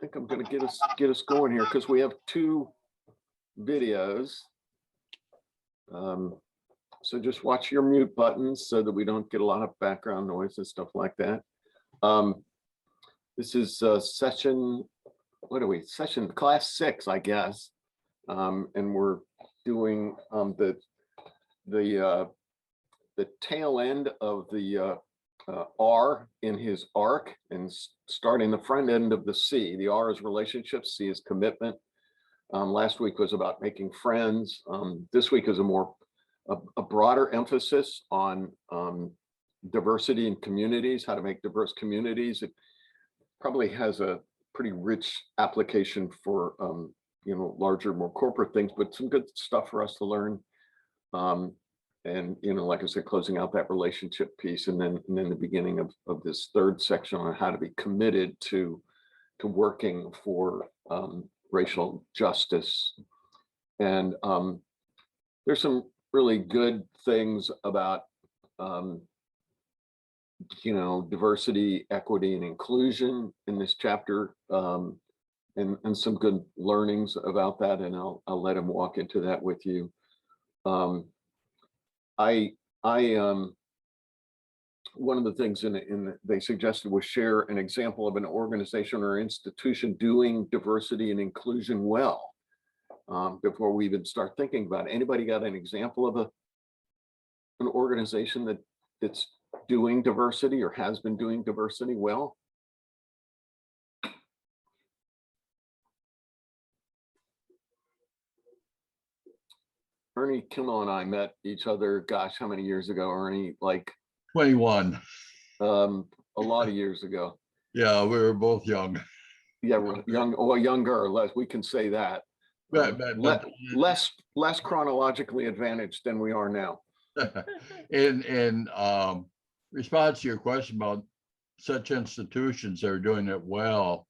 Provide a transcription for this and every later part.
think I'm gonna get us going here because we have two videos. So just watch your mute buttons so that we don't get a lot of background noise and stuff like that. This is session, what are we? Session class 6, I guess. And we're doing the tail end of the R in his arc, and starting the front end of the C. The R is relationships, C is commitment. Last week was about making friends. This week is a broader emphasis on diversity in communities, how to make diverse communities. It probably has a pretty rich application for larger, more corporate things, but some good stuff for us to learn. And like I said, closing out that relationship piece, and then the beginning of this third section on how to be committed to working for racial justice. And there's some really good things about diversity, equity, and inclusion in this chapter, and some good learnings about that, and I'll let him walk into that with you. One of the things they suggested was share an example of an organization or institution doing diversity and inclusion well. Before we even start thinking about it. Anybody got an example of an organization that's doing diversity or has been doing diversity well? Ernie Kimmel and I met each other, gosh, how many years ago, Ernie? Like 21. A lot of years ago. Yeah, we were both young. Yeah, we're young, or younger, less, we can say that. But less chronologically advantaged than we are now. in response to your question about such institutions that are doing it well,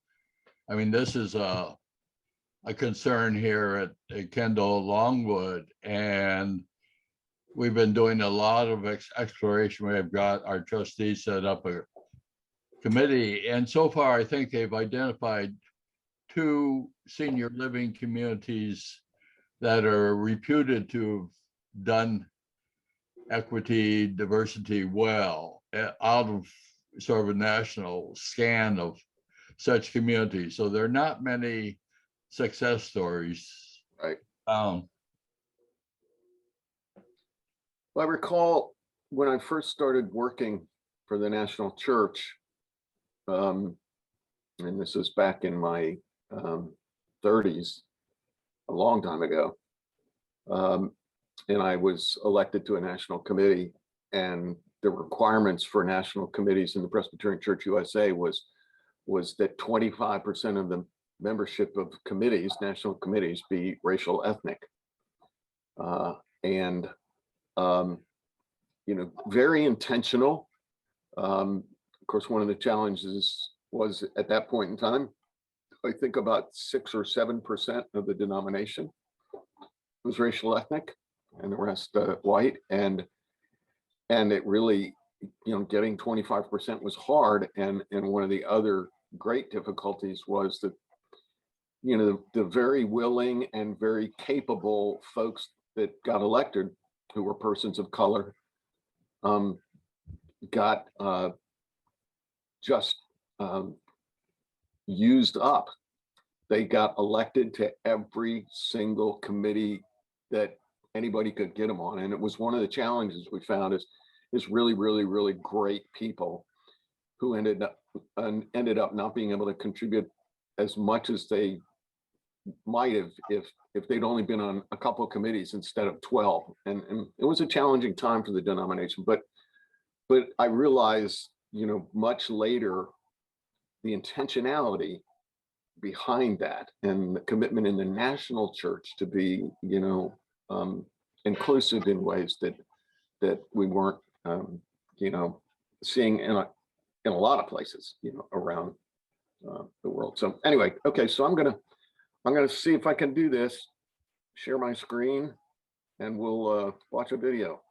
I mean, this is a concern here at Kendall Longwood, and we've been doing a lot of exploration. We've got our trustees set up a committee, and so far I think they've identified 2 senior living communities that are reputed to have done equity, diversity well, out of sort of a national scan of such communities. So there are not many success stories. Right. Well, I recall when I first started working for the National Church, and this was back in my 30s, a long time ago, and I was elected to a national committee, and the requirements for national committees in the Presbyterian Church USA was that 25% of the membership of committees, national committees, be racial ethnic, and very intentional. Of course, one of the challenges was at that point in time, I think about 6 or 7% of the denomination was racial ethnic, and the rest white, and it really, getting 25% was hard, and one of the other great difficulties was that the very willing and very capable folks that got elected, who were persons of color, got just used up. They got elected to every single committee that anybody could get them on, and it was one of the challenges we found is really, really, really great people who ended up not being able to contribute as much as they might have if they'd only been on a couple of committees instead of 12, and it was a challenging time for the denomination. But I realized, much later, the intentionality behind that and the commitment in the national church to be, inclusive in ways that we weren't, seeing in a lot of places, around the world. So anyway, okay, so I'm gonna see if I can do this, share my screen, and we'll watch a video.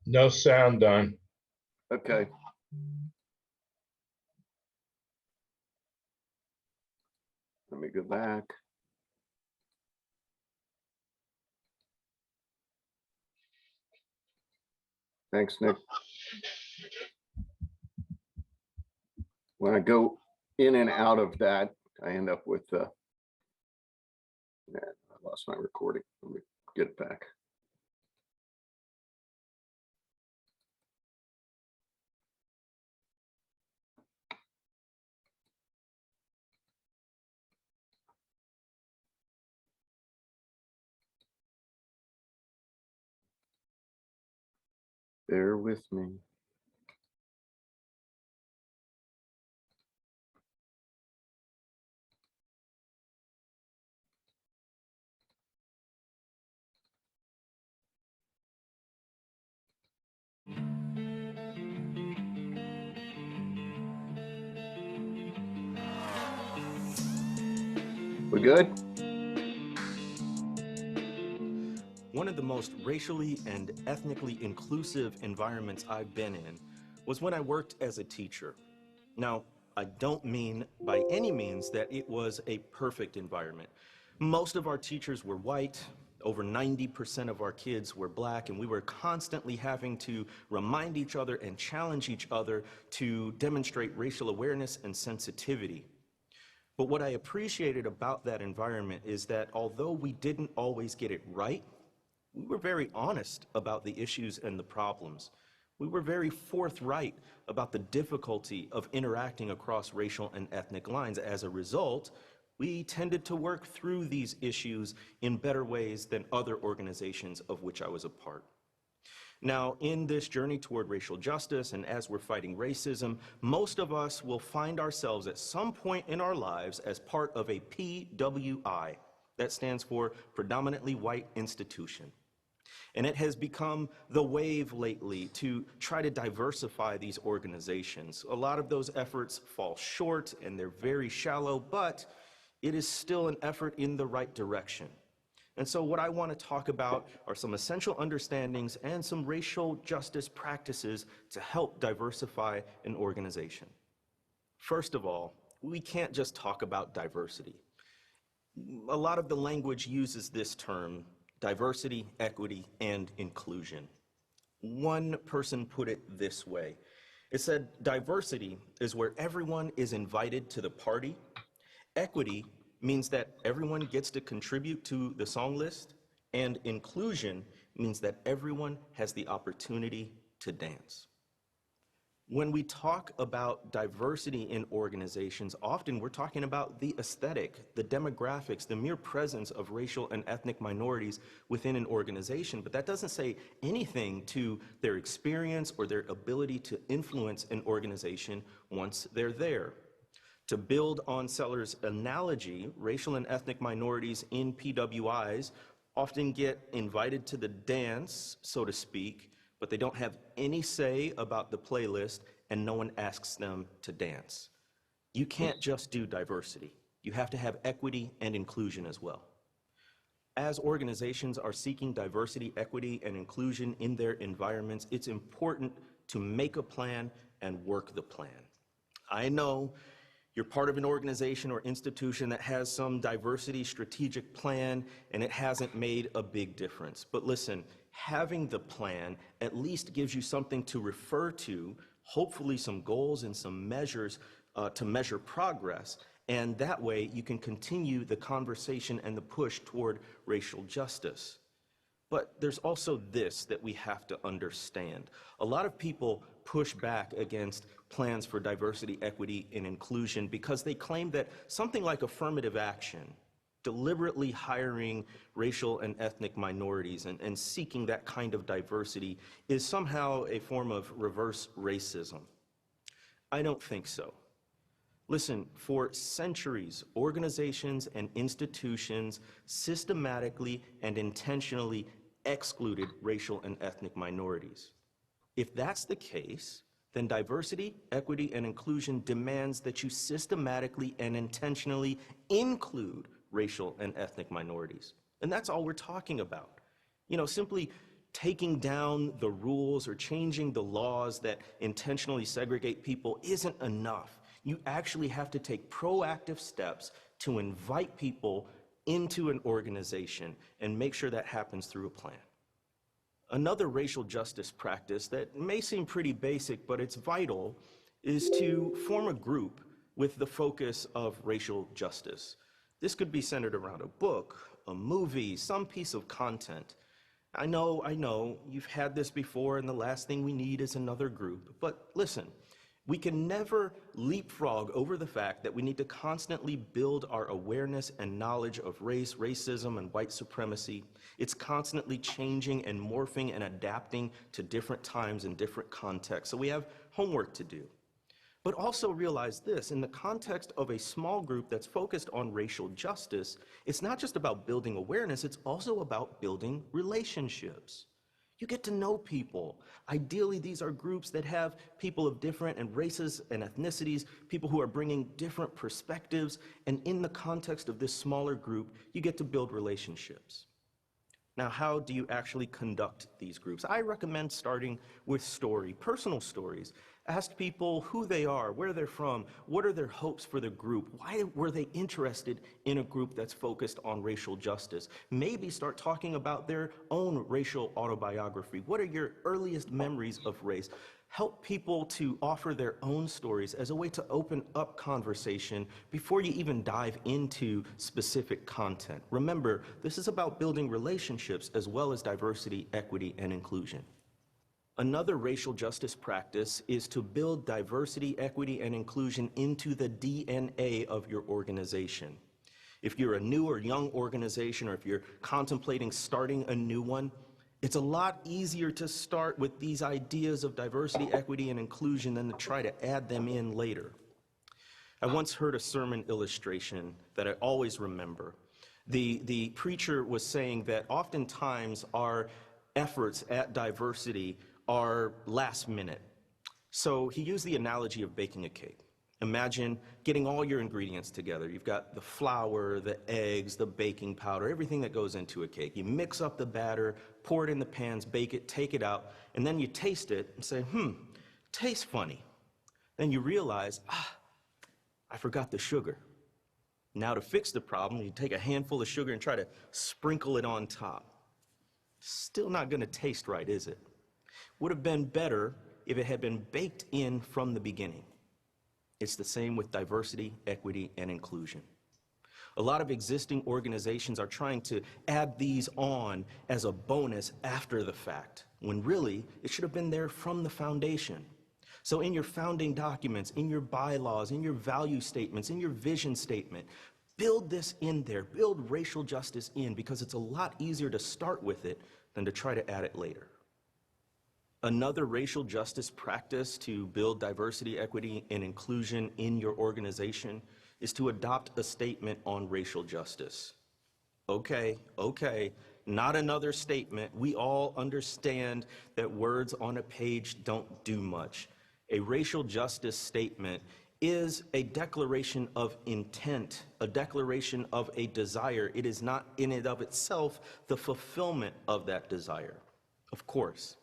No sound, Don. Okay. Let me go back. Thanks, Nick. When I go in and out of that, I end up with, yeah, I lost my recording. Let me get it back. Bear with me. We good? One of the most racially and ethnically inclusive environments I've been in was when I worked as a teacher. Now, I don't mean by any means that it was a perfect environment. Most of our teachers were white, over 90% of our kids were black, and we were constantly having to remind each other and challenge each other to demonstrate racial awareness and sensitivity. But what I appreciated about that environment is that although we didn't always get it right, we were very honest about the issues and the problems. We were very forthright about the difficulty of interacting across racial and ethnic lines. As a result, we tended to work through these issues in better ways than other organizations of which I was a part. Now, in this journey toward racial justice and as we're fighting racism, most of us will find ourselves at some point in our lives as part of a PWI. That stands for predominantly white institution. And it has become the wave lately to try to diversify these organizations. A lot of those efforts fall short and they're very shallow, but it is still an effort in the right direction. And so what I want to talk about are some essential understandings and some racial justice practices to help diversify an organization. First of all, we can't just talk about diversity. A lot of the language uses this term, diversity, equity, and inclusion. One person put it this way. It said, diversity is where everyone is invited to the party. Equity means that everyone gets to contribute to the song list. And inclusion means that everyone has the opportunity to dance. When we talk about diversity in organizations, often we're talking about the aesthetic, the demographics, the mere presence of racial and ethnic minorities within an organization, but that doesn't say anything to their experience or their ability to influence an organization once they're there. To build on Sellers' analogy, racial and ethnic minorities in PWIs often get invited to the dance, so to speak, but they don't have any say about the playlist and no one asks them to dance. You can't just do diversity. You have to have equity and inclusion as well. As organizations are seeking diversity, equity, and inclusion in their environments, it's important to make a plan and work the plan. I know you're part of an organization or institution that has some diversity strategic plan and it hasn't made a big difference. But listen, having the plan at least gives you something to refer to, hopefully some goals and some measures to measure progress. And that way you can continue the conversation and the push toward racial justice. But there's also this that we have to understand. A lot of people push back against plans for diversity, equity, and inclusion because they claim that something like affirmative action, deliberately hiring racial and ethnic minorities and seeking that kind of diversity is somehow a form of reverse racism. I don't think so. Listen, for centuries, organizations and institutions systematically and intentionally excluded racial and ethnic minorities. If that's the case, then diversity, equity, and inclusion demands that you systematically and intentionally include racial and ethnic minorities. And that's all we're talking about. You know, simply taking down the rules or changing the laws that intentionally segregate people isn't enough. You actually have to take proactive steps to invite people into an organization and make sure that happens through a plan. Another racial justice practice that may seem pretty basic, but it's vital, is to form a group with the focus of racial justice. This could be centered around a book, a movie, some piece of content. I know, you've had this before, and the last thing we need is another group. But listen, we can never leapfrog over the fact that we need to constantly build our awareness and knowledge of race, racism, and white supremacy. It's constantly changing and morphing and adapting to different times and different contexts. So we have homework to do. But also realize this, in the context of a small group that's focused on racial justice, it's not just about building awareness, it's also about building relationships. You get to know people. Ideally, these are groups that have people of different and races and ethnicities, people who are bringing different perspectives, and in the context of this smaller group, you get to build relationships. Now, how do you actually conduct these groups? I recommend starting with personal stories. Ask people who they are, where they're from, what are their hopes for the group, why were they interested in a group that's focused on racial justice. Maybe start talking about their own racial autobiography. What are your earliest memories of race? Help people to offer their own stories as a way to open up conversation before you even dive into specific content. Remember, this is about building relationships as well as diversity, equity, and inclusion. Another racial justice practice is to build diversity, equity, and inclusion into the DNA of your organization. If you're a new or young organization, or if you're contemplating starting a new one, it's a lot easier to start with these ideas of diversity, equity, and inclusion than to try to add them in later. I once heard a sermon illustration that I always remember. The preacher was saying that oftentimes our efforts at diversity are last minute. So he used the analogy of baking a cake. Imagine getting all your ingredients together. You've got the flour, the eggs, the baking powder, everything that goes into a cake. You mix up the batter, pour it in the pans, bake it, take it out, and then you taste it and say, tastes funny. Then you realize, I forgot the sugar. Now to fix the problem, you take a handful of sugar and try to sprinkle it on top. Still not gonna taste right, is it? Would have been better if it had been baked in from the beginning. It's the same with diversity, equity, and inclusion. A lot of existing organizations are trying to add these on as a bonus after the fact, when really it should have been there from the foundation. So in your founding documents, in your bylaws, in your value statements, in your vision statement, build this in there, build racial justice in, because it's a lot easier to start with it than to try to add it later. Another racial justice practice to build diversity, equity, and inclusion in your organization is to adopt a statement on racial justice. Okay, not another statement. We all understand that words on a page don't do much. A racial justice statement is a declaration of intent, a declaration of a desire. It is not in and of itself the fulfillment of that desire, of course.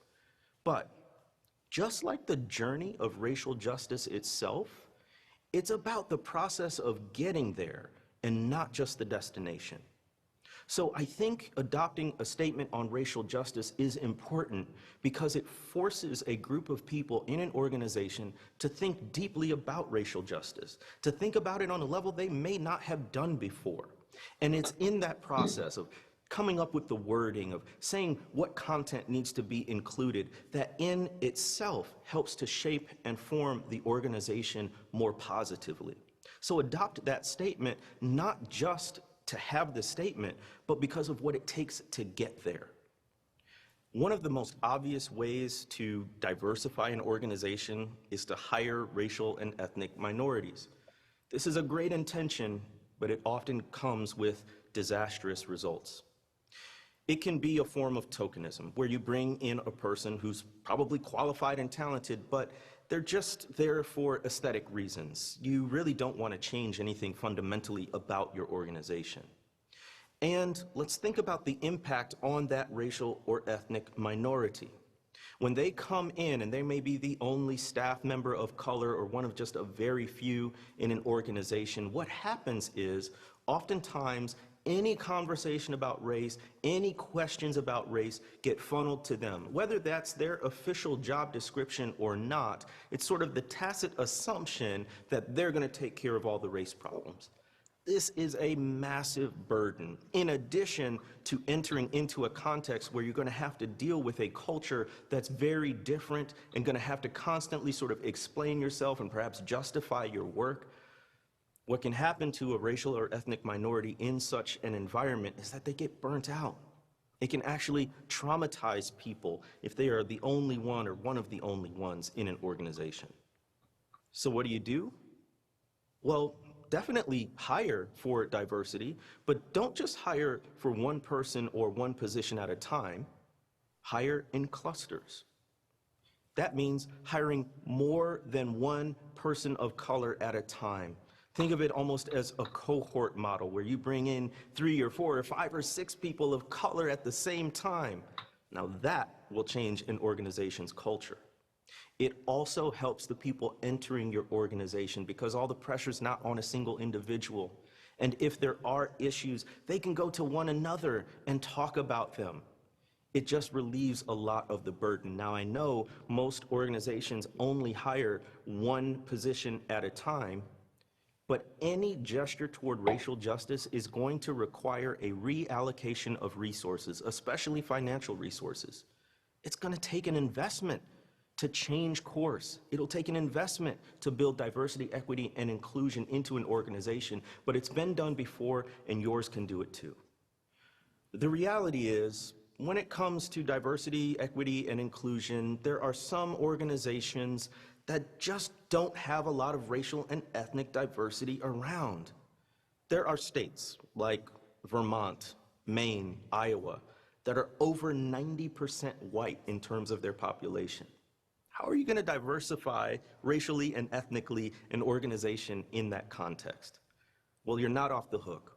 But just like the journey of racial justice itself, it's about the process of getting there and not just the destination. So I think adopting a statement on racial justice is important because it forces a group of people in an organization to think deeply about racial justice, to think about it on a level they may not have done before. And it's in that process of coming up with the wording, of saying what content needs to be included, that in itself helps to shape and form the organization more positively. So adopt that statement, not just to have the statement, but because of what it takes to get there. One of the most obvious ways to diversify an organization is to hire racial and ethnic minorities. This is a great intention, but it often comes with disastrous results. It can be a form of tokenism, where you bring in a person who's probably qualified and talented, but they're just there for aesthetic reasons. You really don't want to change anything fundamentally about your organization. And let's think about the impact on that racial or ethnic minority. When they come in, and they may be the only staff member of color or one of just a very few in an organization, what happens is oftentimes any conversation about race, any questions about race get funneled to them. Whether that's their official job description or not, it's sort of the tacit assumption that they're going to take care of all the race problems. This is a massive burden, in addition to entering into a context where you're going to have to deal with a culture that's very different and going to have to constantly sort of explain yourself and perhaps justify your work. What can happen to a racial or ethnic minority in such an environment is that they get burnt out. It can actually traumatize people if they are the only one or one of the only ones in an organization. So what do? Well, definitely hire for diversity, but don't just hire for one person or one position at a time. Hire in clusters. That means hiring more than one person of color at a time. Think of it almost as a cohort model where you bring in 3 or 4 or 5 or 6 people of color at the same time. Now that will change an organization's culture. It also helps the people entering your organization because all the pressure's not on a single individual. And if there are issues, they can go to one another and talk about them. It just relieves a lot of the burden. Now, I know most organizations only hire one position at a time, but any gesture toward racial justice is going to require a reallocation of resources, especially financial resources. It's going to take an investment to change course. It'll take an investment to build diversity, equity, and inclusion into an organization, but it's been done before, and yours can do it too. The reality is, when it comes to diversity, equity, and inclusion, there are some organizations that just don't have a lot of racial and ethnic diversity around. There are states like Vermont, Maine, Iowa, that are over 90% white in terms of their population. How are you going to diversify racially and ethnically an organization in that context? Well, you're not off the hook.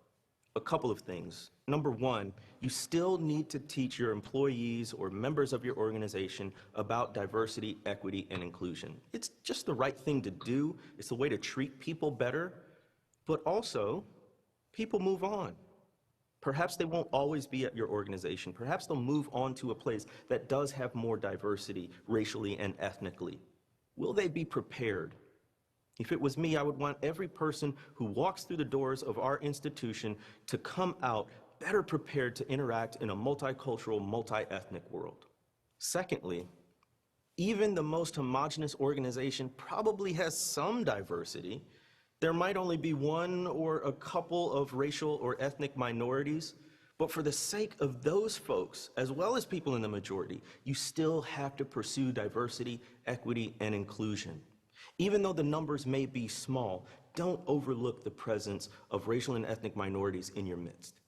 A couple of things. Number one, you still need to teach your employees or members of your organization about diversity, equity, and inclusion. It's just the right thing to do. It's the way to treat people better. But also, people move on. Perhaps they won't always be at your organization. Perhaps they'll move on to a place that does have more diversity racially and ethnically. Will they be prepared? If it was me, I would want every person who walks through the doors of our institution to come out better prepared to interact in a multicultural, multi-ethnic world. Secondly, even the most homogeneous organization probably has some diversity. There might only be one or a couple of racial or ethnic minorities, but for the sake of those folks, as well as people in the majority, you still have to pursue diversity, equity, and inclusion. Even though the numbers may be small, don't overlook the presence of racial and ethnic minorities in your midst.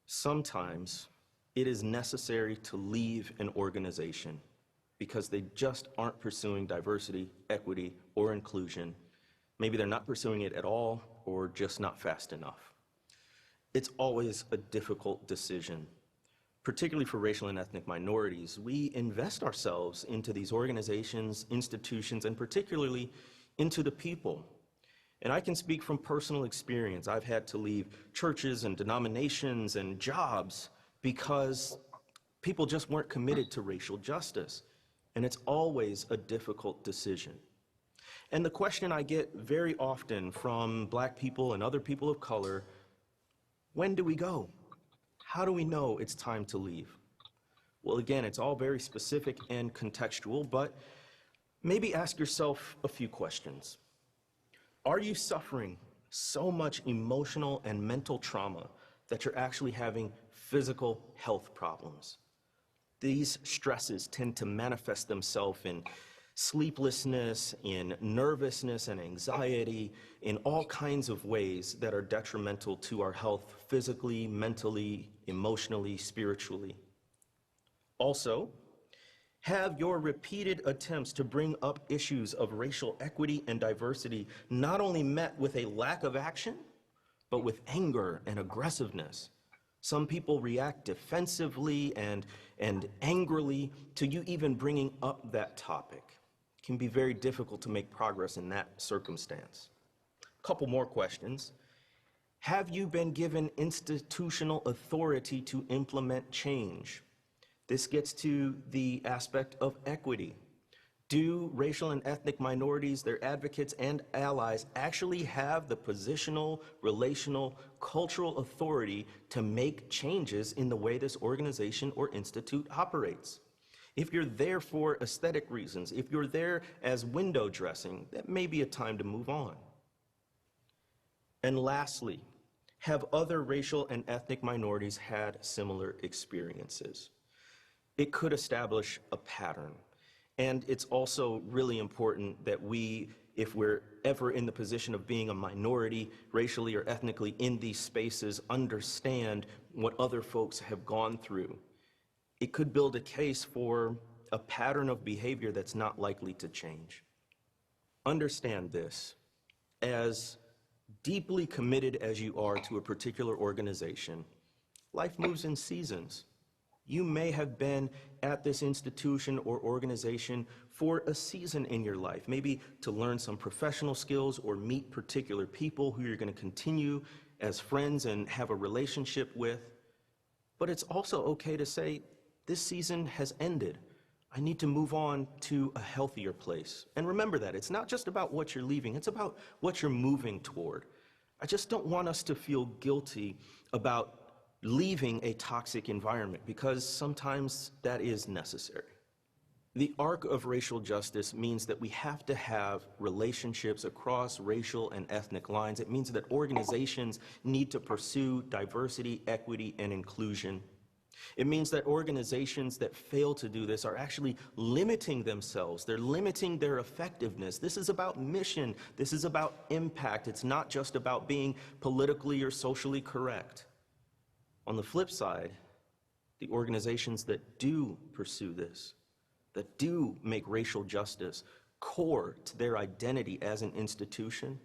Sometimes it is necessary to leave an organization because they just aren't pursuing diversity, equity, or inclusion. Maybe they're not pursuing it at all or just not fast enough. It's always a difficult decision, particularly for racial and ethnic minorities. We invest ourselves into these organizations, institutions, and particularly into the people. And I can speak from personal experience. I've had to leave churches and denominations and jobs because people just weren't committed to racial justice. And it's always a difficult decision. And the question I get very often from Black people and other people of color, when do we go? How do we know it's time to leave? Well, again, it's all very specific and contextual, but maybe ask yourself a few questions. Are you suffering so much emotional and mental trauma that you're actually having physical health problems? These stresses tend to manifest themselves in sleeplessness, in nervousness and anxiety, in all kinds of ways that are detrimental to our health physically, mentally, emotionally, spiritually. Also, have your repeated attempts to bring up issues of racial equity and diversity not only met with a lack of action, but with anger and aggressiveness. Some people react defensively and angrily to you even bringing up that topic. It can be very difficult to make progress in that circumstance. A couple more questions. Have you been given institutional authority to implement change? This gets to the aspect of equity. Do racial and ethnic minorities, their advocates and allies, actually have the positional, relational, cultural authority to make changes in the way this organization or institute operates? If you're there for aesthetic reasons, if you're there as window dressing, that may be a time to move on. And lastly, have other racial and ethnic minorities had similar experiences? It could establish a pattern. And it's also really important that we, if we're ever in the position of being a minority, racially or ethnically, in these spaces, understand what other folks have gone through. It could build a case for a pattern of behavior that's not likely to change. Understand this: as deeply committed as you are to a particular organization, life moves in seasons. You may have been at this institution or organization for a season in your life, maybe to learn some professional skills or meet particular people who you're going to continue as friends and have a relationship with. But it's also okay to say, this season has ended. I need to move on to a healthier place. And remember that it's not just about what you're leaving, it's about what you're moving toward. I just don't want us to feel guilty about leaving a toxic environment, because sometimes that is necessary. The arc of racial justice means that we have to have relationships across racial and ethnic lines. It means that organizations need to pursue diversity, equity, and inclusion. It means that organizations that fail to do this are actually limiting themselves. They're limiting their effectiveness. This is about mission. This is about impact. It's not just about being politically or socially correct. On the flip side, the organizations that do pursue this, that do make racial justice core to their identity as an institution,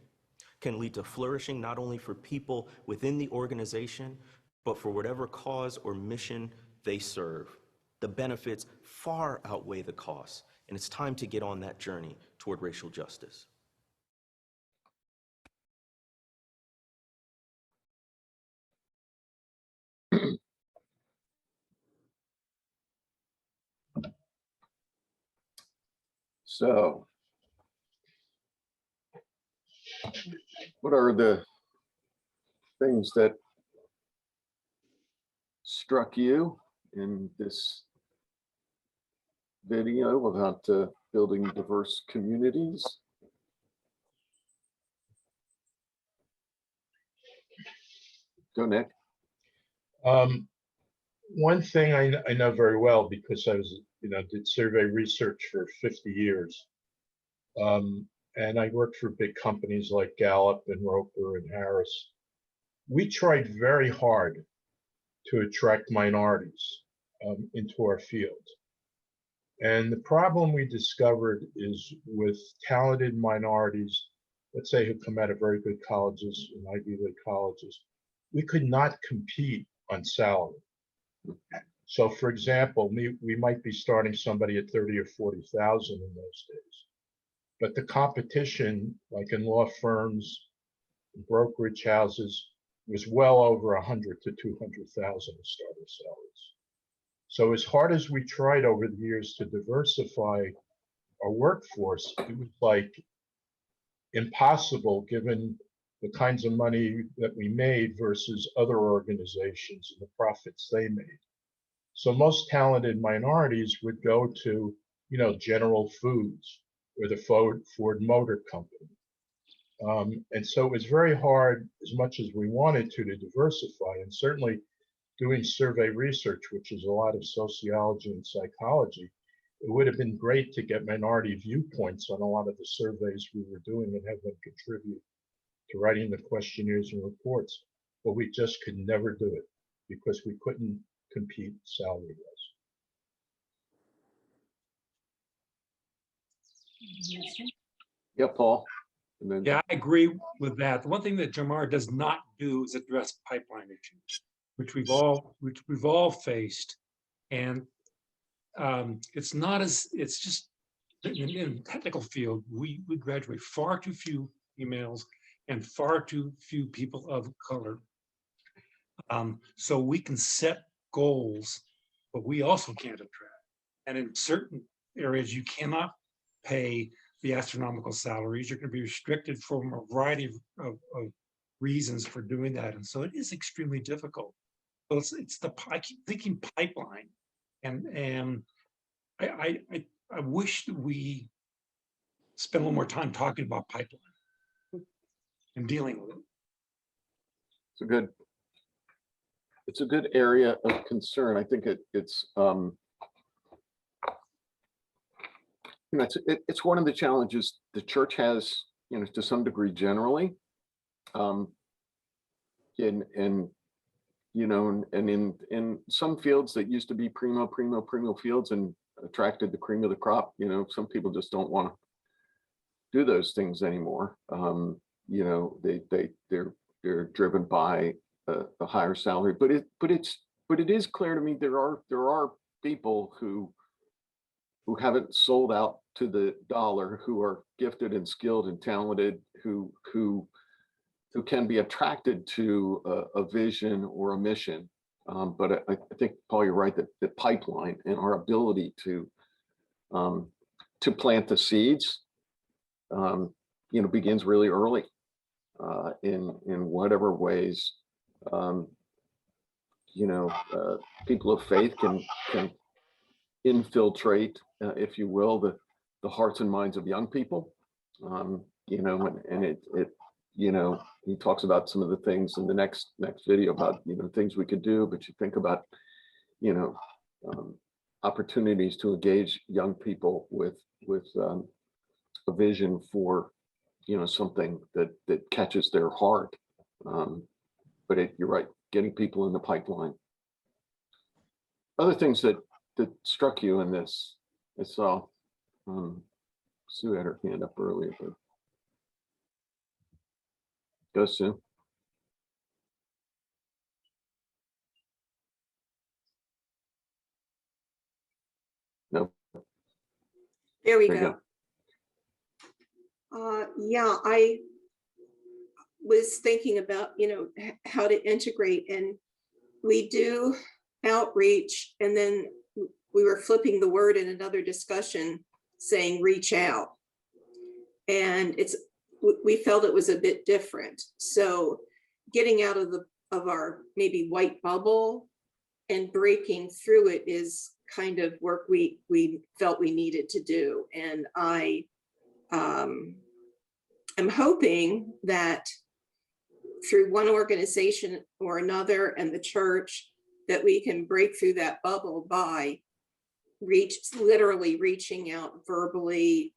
can lead to flourishing not only for people within the organization, but for whatever cause or mission they serve. The benefits far outweigh the costs, and it's time to get on that journey toward racial justice. So, what are the things that struck you in this video about building diverse communities? Go, Nick. One thing I know very well, because I was, did survey research for 50 years. And I worked for big companies like Gallup and Roper and Harris. We tried very hard to attract minorities into our field. And the problem we discovered is with talented minorities, let's say who come out of very good colleges and Ivy League colleges, we could not compete on salary. So for example, we might be starting somebody at 30 or 40,000 in those days. But the competition, like in law firms, brokerage houses, was well over 100 to 200,000 starting salaries. So as hard as we tried over the years to diversify our workforce, it was like impossible given the kinds of money that we made versus other organizations and the profits they made. So most talented minorities would go to, General Foods or the Ford Motor Company. And so it was very hard, as much as we wanted to diversify, and certainly doing survey research, which is a lot of sociology and psychology, it would have been great to get minority viewpoints on a lot of the surveys we were doing and have them contribute to writing the questionnaires and reports, but we just could never do it because we couldn't compete salary-wise. Yeah, Paul. And then Yeah, I agree with that. The one thing that Jamar does not do is address pipeline issues. which we've all faced. And it's not as, it's just in the technical field, we graduate far too few females and far too few people of color. So we can set goals, but we also can't attract. And in certain areas, you cannot pay the astronomical salaries. You're going to be restricted from a variety of reasons for doing that. And so it is extremely difficult. So it's the, I keep thinking pipeline. And I wish that we spend a little more time talking about pipeline and dealing with it. It's a good area of concern. I think it's you know, it's one of the challenges the church has, you know, to some degree generally, in you know, and in some fields that used to be primo fields and attracted the cream of the crop. You know, some people just don't want to do those things anymore. You know, they're driven by a higher salary, but it is clear to me there are people who haven't sold out to the dollar, who are gifted and skilled and talented, who can be attracted to a vision or a mission. But I think, Paul, you're right, that the pipeline and our ability to plant the seeds, you know, begins really early in whatever ways, you know, people of faith can infiltrate, if you will, the hearts and minds of young people. You know, and it you know, he talks about some of the things in the next video about, you know, things we could do, but you think about, you know, opportunities to engage young people with a vision for, you know, something that catches their heart. But you're right, getting people in the pipeline. Other things that struck you in this, I saw Sue had her hand up earlier, but go, Sue. No. There we There you go. Yeah, I was thinking about, you know, how to integrate, and we do outreach, and then we were flipping the word in another discussion saying reach out. And we felt it was a bit different. So getting out of our maybe white bubble and breaking through it is kind of work we felt we needed to do. And I am hoping that through one organization or another and the church, that we can break through that bubble by literally reaching out verbally,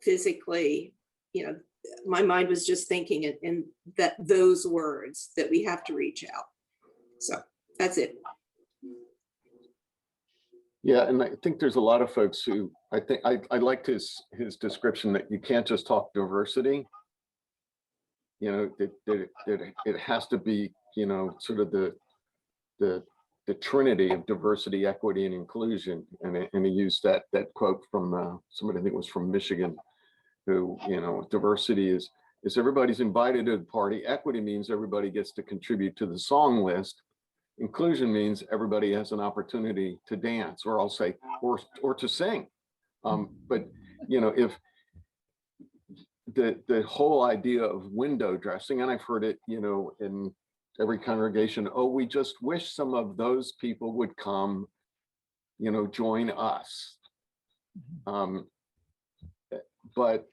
physically. You know, my mind was just thinking in those words, that we have to reach out. So that's it. Yeah, and I think there's a lot of folks who, I think I liked his description that you can't just talk diversity. You know, it has to be, you know, sort of the trinity of diversity, equity, and inclusion. And he used that quote from somebody, I think it was from Michigan, who, you know, diversity is everybody's invited to the party. Equity means everybody gets to contribute to the song list. Inclusion means everybody has an opportunity to dance, or I'll say, or to sing. But, you know, if the whole idea of window dressing, and I've heard it, you know, in every congregation, oh, we just wish some of those people would come, you know, join us. But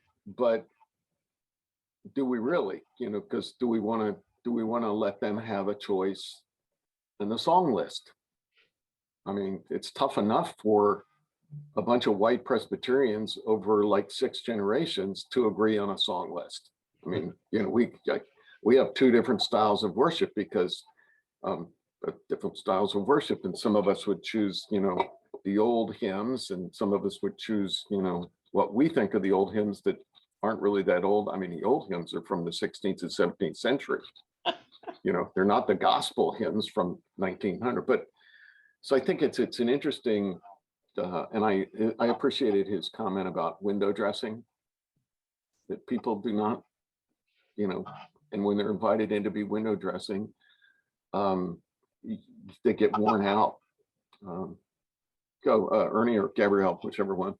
do we really, you know, because do we want to let them have a choice in the song list? I mean, it's tough enough for a bunch of white Presbyterians over like 6 generations to agree on a song list. I mean, you know, we have 2 different styles of worship because different styles of worship, and some of us would choose, you know, the old hymns, and some of us would choose, you know, what we think of the old hymns that aren't really that old. I mean, the old hymns are from the 16th and 17th century. they're not the gospel hymns from 1900, but so I think it's an interesting, and I appreciated his comment about window dressing, that people do not, and when they're invited in to be window dressing, they get worn out. Go, Ernie or Gabrielle, whichever one.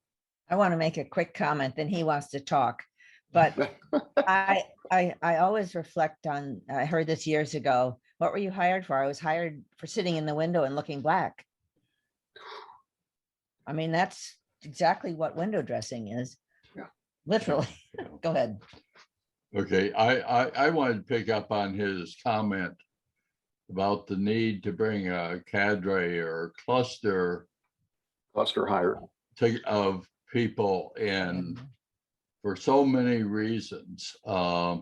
I want to make a quick comment, then he wants to talk. But I always reflect on, I heard this years ago. What were you hired for? I was hired for sitting in the window and looking black. I mean, that's exactly what window dressing is. Yeah. Literally. Go ahead. Okay, I wanted to pick up on his comment about the need to bring a cadre or cluster Hire. of people in for so many reasons. Because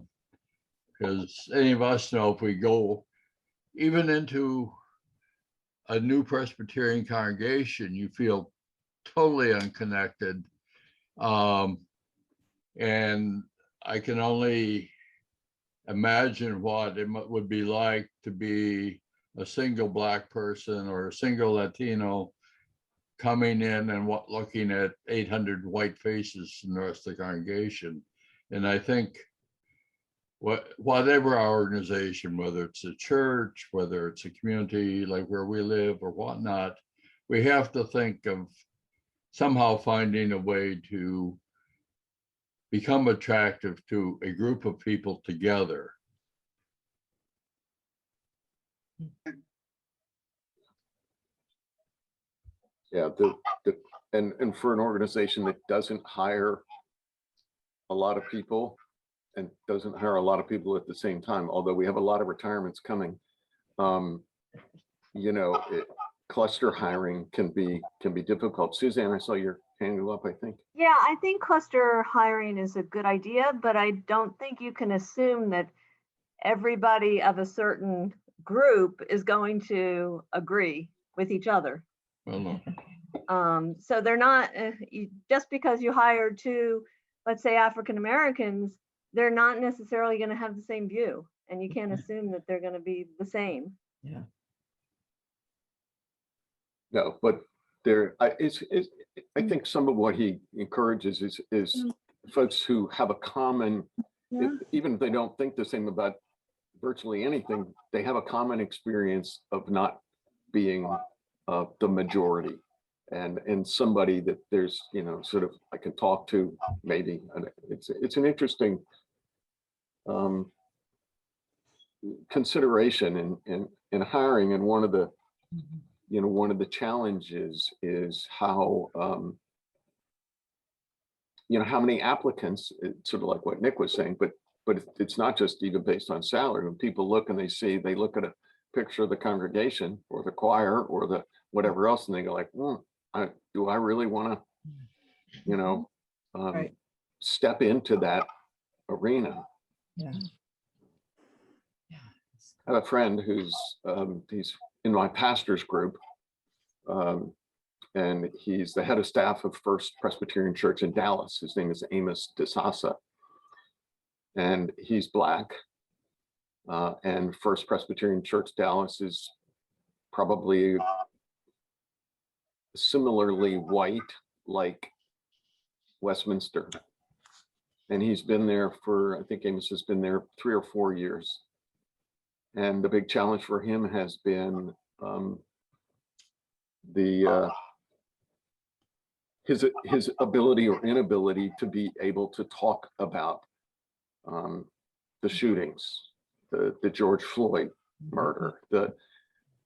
any of us know, if we go even into a new Presbyterian congregation, you feel totally unconnected. And I can only imagine what it would be like to be a single Black person or a single Latino coming in and looking at 800 white faces in the rest of the congregation. And I think whatever our organization, whether it's a church, whether it's a community like where we live or whatnot, we have to think of somehow finding a way to become attractive to a group of people together. Yeah, and for an organization that doesn't hire a lot of people and doesn't hire a lot of people at the same time, although we have a lot of retirements coming, cluster hiring can be difficult. Suzanne, I saw your hand go up, I think. Yeah, I think cluster hiring is a good idea, but I don't think you can assume that everybody of a certain group is going to agree with each other. Well, no. So they're not, just because you hire two, let's say African Americans, they're not necessarily going to have the same view, and you can't assume that they're going to be the same. Yeah. No, but I think some of what he encourages is folks who have a common, even if they don't think the same about virtually anything, they have a common experience of not being the majority, and somebody that there's sort of I can talk to maybe. And it's an interesting consideration in hiring, and one of the challenges is how how many applicants. It's sort of like what Nick was saying, but it's not just even based on salary. When people look and they look at a picture of the congregation or the choir or the whatever else, and they go like, do I really want to Right. step into that arena? Yeah. I have a friend who's he's in my pastor's group, and he's the head of staff of First Presbyterian Church in Dallas. His name is Amos DeSasa, and he's Black. And First Presbyterian Church Dallas is probably similarly white like Westminster. And he's been there for, I think Amos has been there 3 or 4 years. And the big challenge for him has been his ability or inability to be able to talk about the shootings, the George Floyd murder,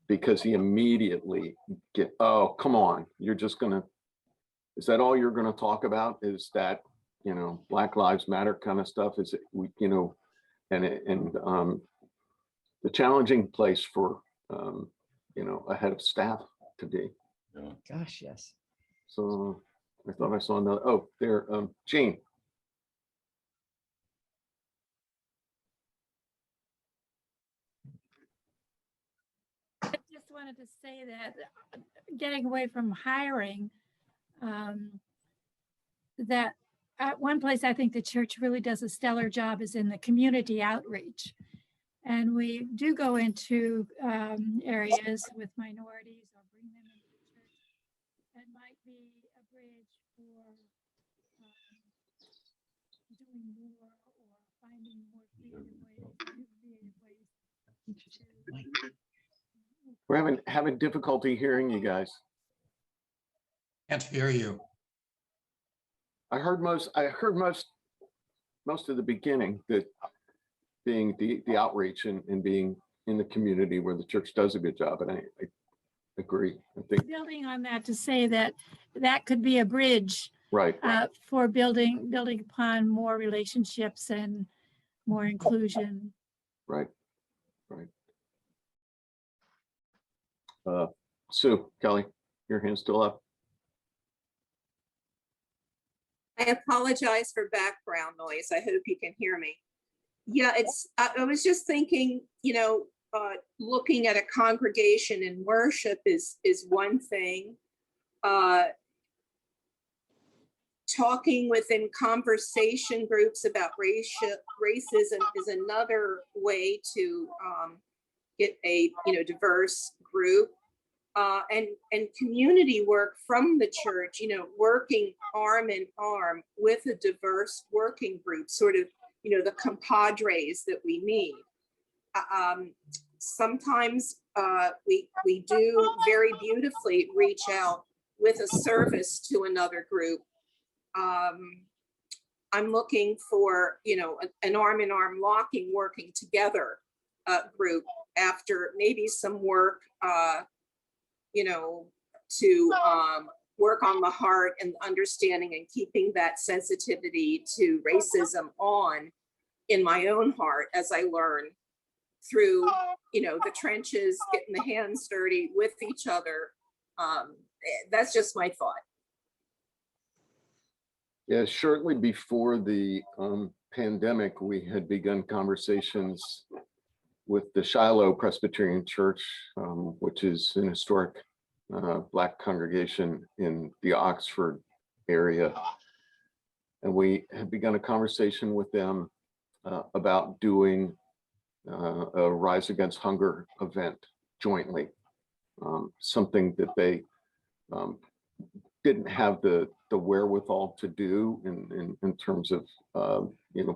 because he immediately oh, come on, you're just gonna, is that all you're gonna talk about? Is that, Black Lives Matter kind of stuff? Is it, the challenging place for, a head of staff to be. Yeah. Gosh, yes. So I thought I saw another, oh, there, Jean. I just wanted to say that getting away from hiring, that at one place I think the church really does a stellar job is in the community outreach. And we do go into areas with minorities or bring them into the church. That might be a bridge for doing more or finding more creative ways We're having difficulty hearing you guys. Can't hear you. I heard most of the beginning, that being the outreach and being in the community where the church does a good job. And I agree. I think, building on that to say that that could be a bridge right. for building upon more relationships and more inclusion. Right. Sue, Kelly, your hand's still up. I apologize for background noise. I hope you can hear me. Yeah, I was just thinking, looking at a congregation in worship is one thing. Talking within conversation groups about racism is another way to get a diverse group. And community work from the church, working arm in arm with a diverse working group, sort of, the compadres that we need. Sometimes we do very beautifully reach out with a service to another group. I'm looking for, an arm in arm working together group after maybe some work, to work on the heart and understanding and keeping that sensitivity to racism on in my own heart as I learn through, the trenches, getting the hands dirty with each other. That's just my thought. Yeah, shortly before the pandemic, we had begun conversations with the Shiloh Presbyterian Church, which is an historic Black congregation in the Oxford area. And we had begun a conversation with them about doing a Rise Against Hunger event jointly, something that they didn't have the wherewithal to do in terms of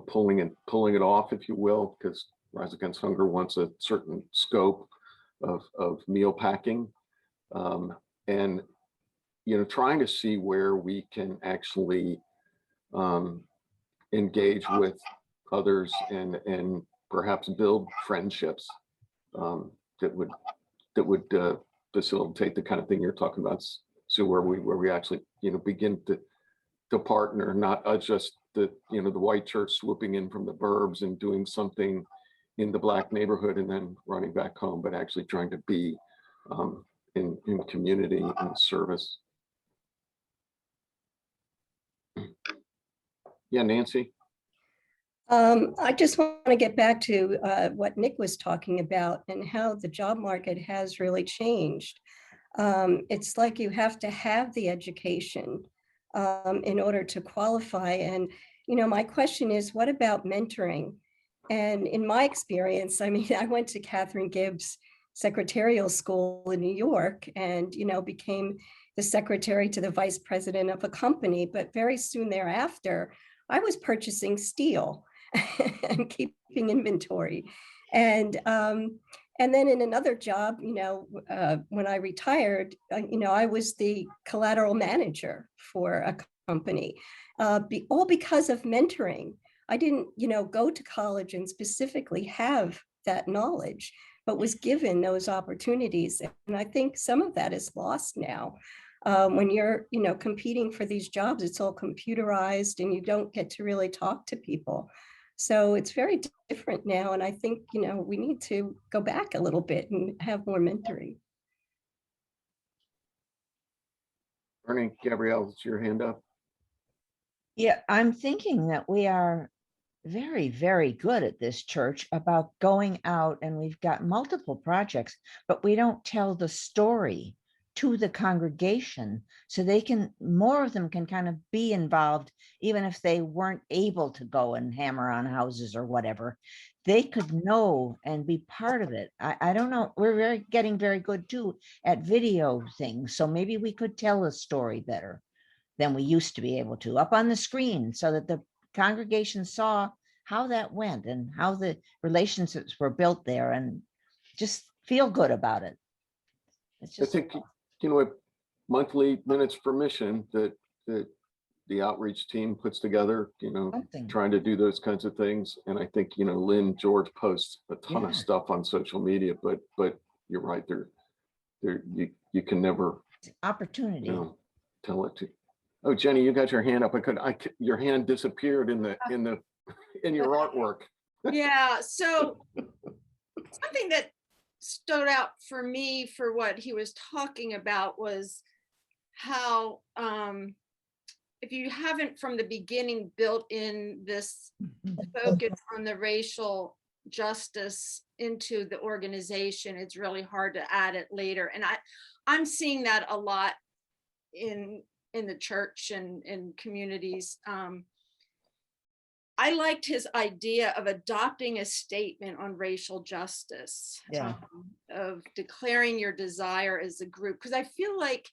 pulling it off, if you will, because Rise Against Hunger wants a certain scope of meal packing, and trying to see where we can actually engage with others and perhaps build friendships that would facilitate the kind of thing you're talking about. So where we actually begin to partner, not just the the white church swooping in from the burbs and doing something in the Black neighborhood and then running back home, but actually trying to be in community and service. Yeah, Nancy. I just want to get back to what Nick was talking about and how the job market has really changed. It's like you have to have the education in order to qualify. And, my question is, what about mentoring? And in my experience, I mean, I went to Catherine Gibbs Secretarial School in New York and, became the secretary to the vice president of a company. But very soon thereafter, I was purchasing steel and keeping inventory. And then in another job, when I retired, I was the collateral manager for a company, all because of mentoring. I didn't, go to college and specifically have that knowledge, but was given those opportunities. And I think some of that is lost now. When you're, competing for these jobs, it's all computerized and you don't get to really talk to people. So it's very different now. And I think, we need to go back a little bit and have more mentoring. Ernie, Gabrielle, it's your hand up. Yeah, I'm thinking that we are very, very good at this church about going out, and we've got multiple projects, but we don't tell the story to the congregation so they can, more of them can kind of be involved, even if they weren't able to go and hammer on houses or whatever. They could know and be part of it. I don't know. We're getting very good too at video things. So maybe we could tell a story better than we used to be able to up on the screen so that the congregation saw how that went and how the relationships were built there and just feel good about it. It's I just, think, a monthly minutes per mission that the outreach team puts together, something. trying to do those kinds of things. And I think, Lynn George posts a ton Yeah. of stuff on social media, but you're right, you can never, Opportunity. tell it to. Oh, Jenny, you got your hand up. Your hand disappeared in your artwork. Yeah, so something that stood out for me for what he was talking about was how if you haven't from the beginning built in this focus on the racial justice into the organization, it's really hard to add it later. And I'm seeing that a lot in the church and in communities. I liked his idea of adopting a statement on racial justice, Yeah. Of declaring your desire as a group, because I feel like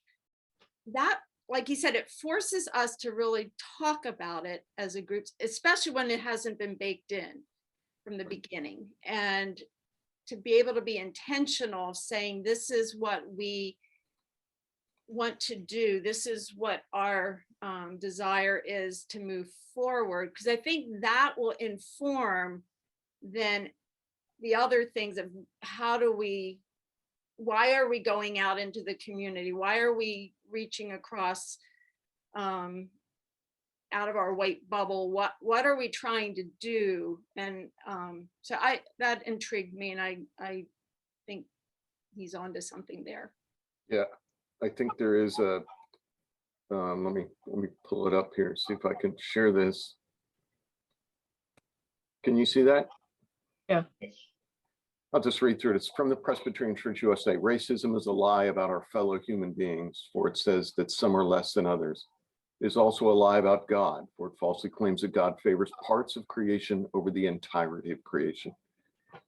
that, like he said, it forces us to really talk about it as a group, especially when it hasn't been baked in from the beginning, and to be able to be intentional of saying, this is what we want to do, this is what our desire is to move forward, because I think that will inform then the other things of why are we going out into the community, why are we reaching across out of our white bubble, what are we trying to do? And so that intrigued me, and I think he's onto something there. Yeah, I think there is a, let me pull it up here, see if I can share this. Can you see that? Yeah. I'll just read through it. It's from the Presbyterian Church USA. Racism is a lie about our fellow human beings, for it says that some are less than others. It is also a lie about God, for it falsely claims that God favors parts of creation over the entirety of creation.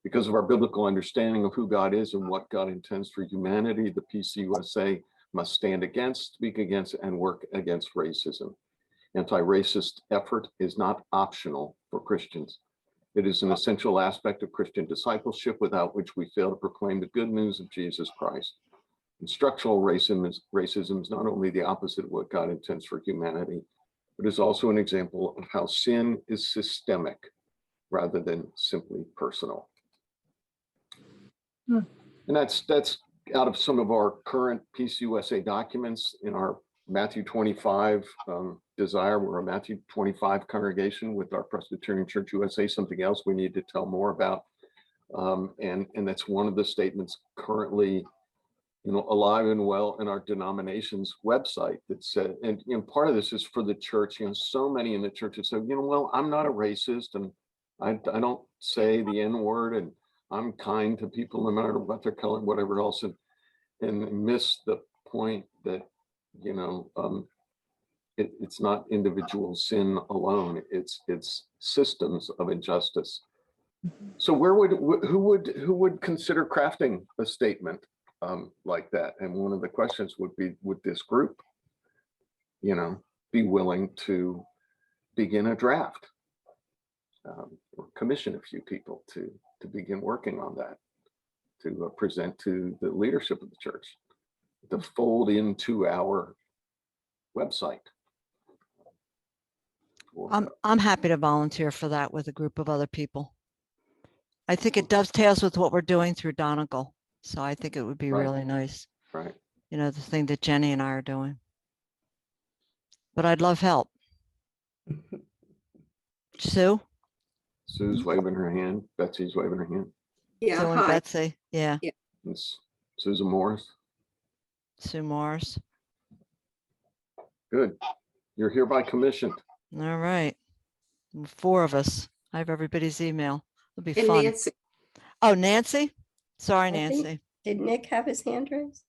Because of our biblical understanding of who God is and what God intends for humanity, the PCUSA must stand against, speak against, and work against racism. Anti-racist effort is not optional for Christians. It is an essential aspect of Christian discipleship, without which we fail to proclaim the good news of Jesus Christ. And structural racism is not only the opposite of what God intends for humanity, but is also an example of how sin is systemic rather than simply personal. And that's out of some of our current PCUSA documents in our Matthew 25 desire. We're a Matthew 25 congregation with our Presbyterian Church USA, something else we need to tell more about. And that's one of the statements currently, alive and well in our denomination's website that said, and part of this is for the church, so many in the church have said, well, I'm not a racist, and I don't say the N word, and I'm kind to people no matter what their color, whatever else, and miss the point that, it's not individual sin alone, it's systems of injustice. So who would consider crafting a statement like that? And one of the questions would be, would this group, be willing to begin a draft, or commission a few people to begin working on that, to present to the leadership of the church, to fold into our website? I'm happy to volunteer for that with a group of other people. I think it dovetails with what we're doing through Donegal. So I think it would be Right. really nice. Right. The thing that Jenny and I are doing. But I'd love help. Sue? Sue's waving her hand. Betsy's waving her hand. Yeah, Sue and hi. Betsy. Yeah. It's Susan Morris. Sue Morris. Good. You're hereby commissioned. All right. 4 of us. I have everybody's email. It'll be And fun. Nancy, Oh, Nancy? Sorry, I think- Nancy. Did Nick have his hand raised?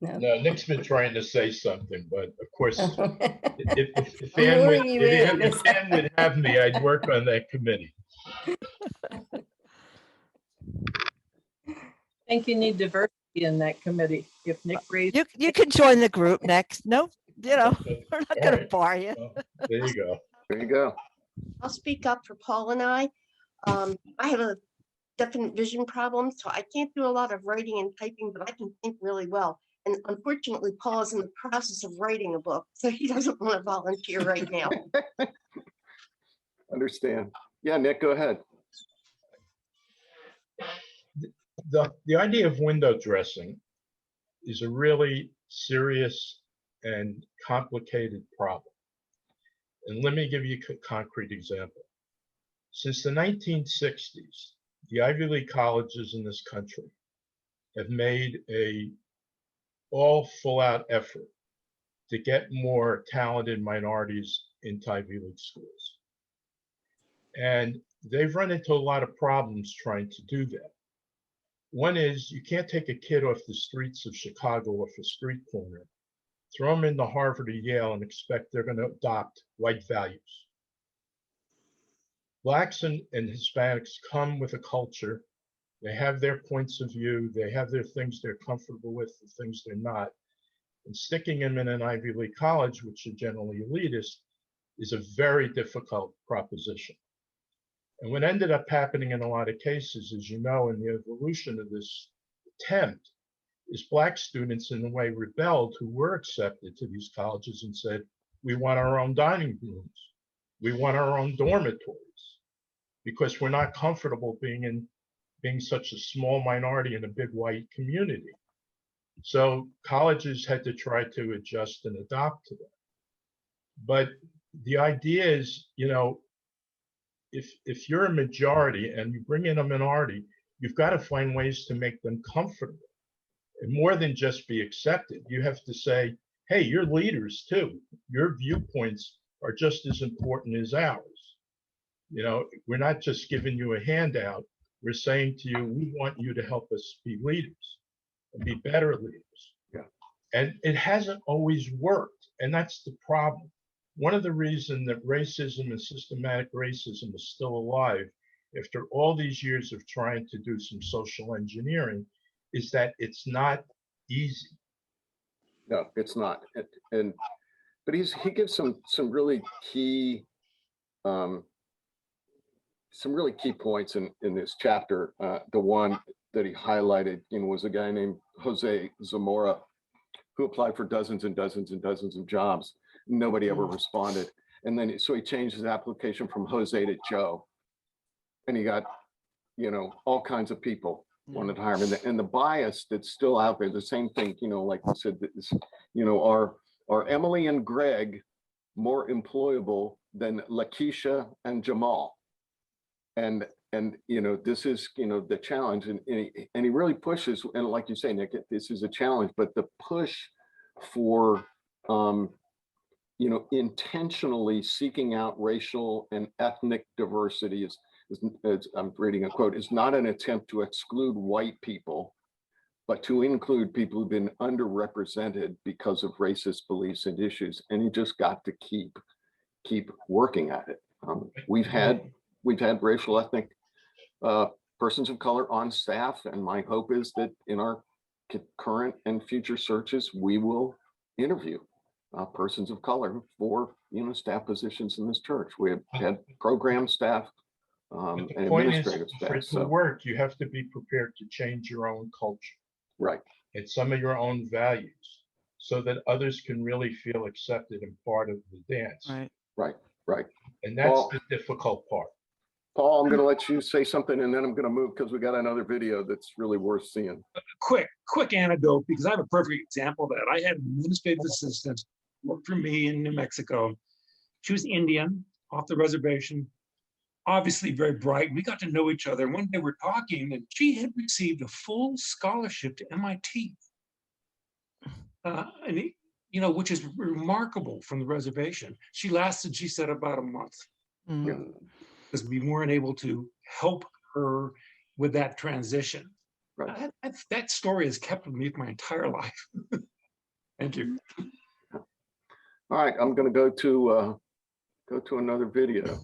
No. No, Nick's been trying to say something, but of course, if I'm Ann would, luring you in. if Ann would have me, I'd work on that committee. I think you need diversity in that committee. If Nick raised, You can join the group next. Nope, we're not All gonna right. bar you. Well, there you go. There you go. I'll speak up for Paul and I. I have a definite vision problem, so I can't do a lot of writing and typing, but I can think really well. And unfortunately, Paul is in the process of writing a book, so he doesn't want to volunteer right now. Understand. Yeah, Nick, go ahead. The idea of window dressing is a really serious and complicated problem. And let me give you a concrete example. Since the 1960s, the Ivy League colleges in this country have made a all full-out effort to get more talented minorities into Ivy League schools. And they've run into a lot of problems trying to do that. One is you can't take a kid off the streets of Chicago off a street corner, throw them into Harvard or Yale and expect they're going to adopt white values. Blacks and Hispanics come with a culture. They have their points of view. They have their things they're comfortable with, the things they're not. And sticking them in an Ivy League college, which are generally elitist, is a very difficult proposition. And what ended up happening in a lot of cases, as you know, in the evolution of this attempt, is Black students in a way rebelled who were accepted to these colleges and said, we want our own dining rooms. We want our own dormitories because we're not comfortable being such a small minority in a big white community. So colleges had to try to adjust and adopt to that. But the idea is, you know, if you're a majority and you bring in a minority, you've got to find ways to make them comfortable. And more than just be accepted, you have to say, hey, you're leaders too. Your viewpoints are just as important as ours. You know, we're not just giving you a handout. We're saying to you, we want you to help us be leaders and be better leaders. Yeah. And it hasn't always worked. And that's the problem. One of the reasons that racism and systematic racism is still alive after all these years of trying to do some social engineering is that it's not easy. No, it's not. But he gives some really key points in this chapter. The one that he highlighted, was a guy named Jose Zamora, who applied for dozens and dozens and dozens of jobs. Nobody ever responded. And then so he changed his application from Jose to Joe. And he got, all kinds of people wanted to hire him. And the bias that's still out there, the same thing, like you said, this, are Emily and Greg more employable than Lakeisha and Jamal? And this is, the challenge. And he really pushes, and like you say, Nick, this is a challenge, but the push for, intentionally seeking out racial and ethnic diversity is I'm reading a quote, is not an attempt to exclude white people, but to include people who've been underrepresented because of racist beliefs and issues. And you just got to keep working at it. We've had racial ethnic persons of color on staff, and my hope is that in our current and future searches, we will interview persons of color for staff positions in this church. We have had program staff and The point is, administrative for staff. it to work, you have to be prepared to change your own culture. Right. And some of your own values so that others can really feel accepted and part of the dance. Right. And that's Paul, the difficult part. Paul, I'm going to let you say something and then I'm going to move because we got another video that's really worth seeing. Quick anecdote, because I have a perfect example of that. I had an administrative assistant work for me in New Mexico. She was Indian, off the reservation, obviously very bright. We got to know each other. One day we're talking and she had received a full scholarship to MIT. Which is remarkable from the reservation. She lasted, she said, about a month. Because we weren't able to help her with that transition. Right. That story has kept with me my entire life. Thank you. All right, I'm going to go to another video.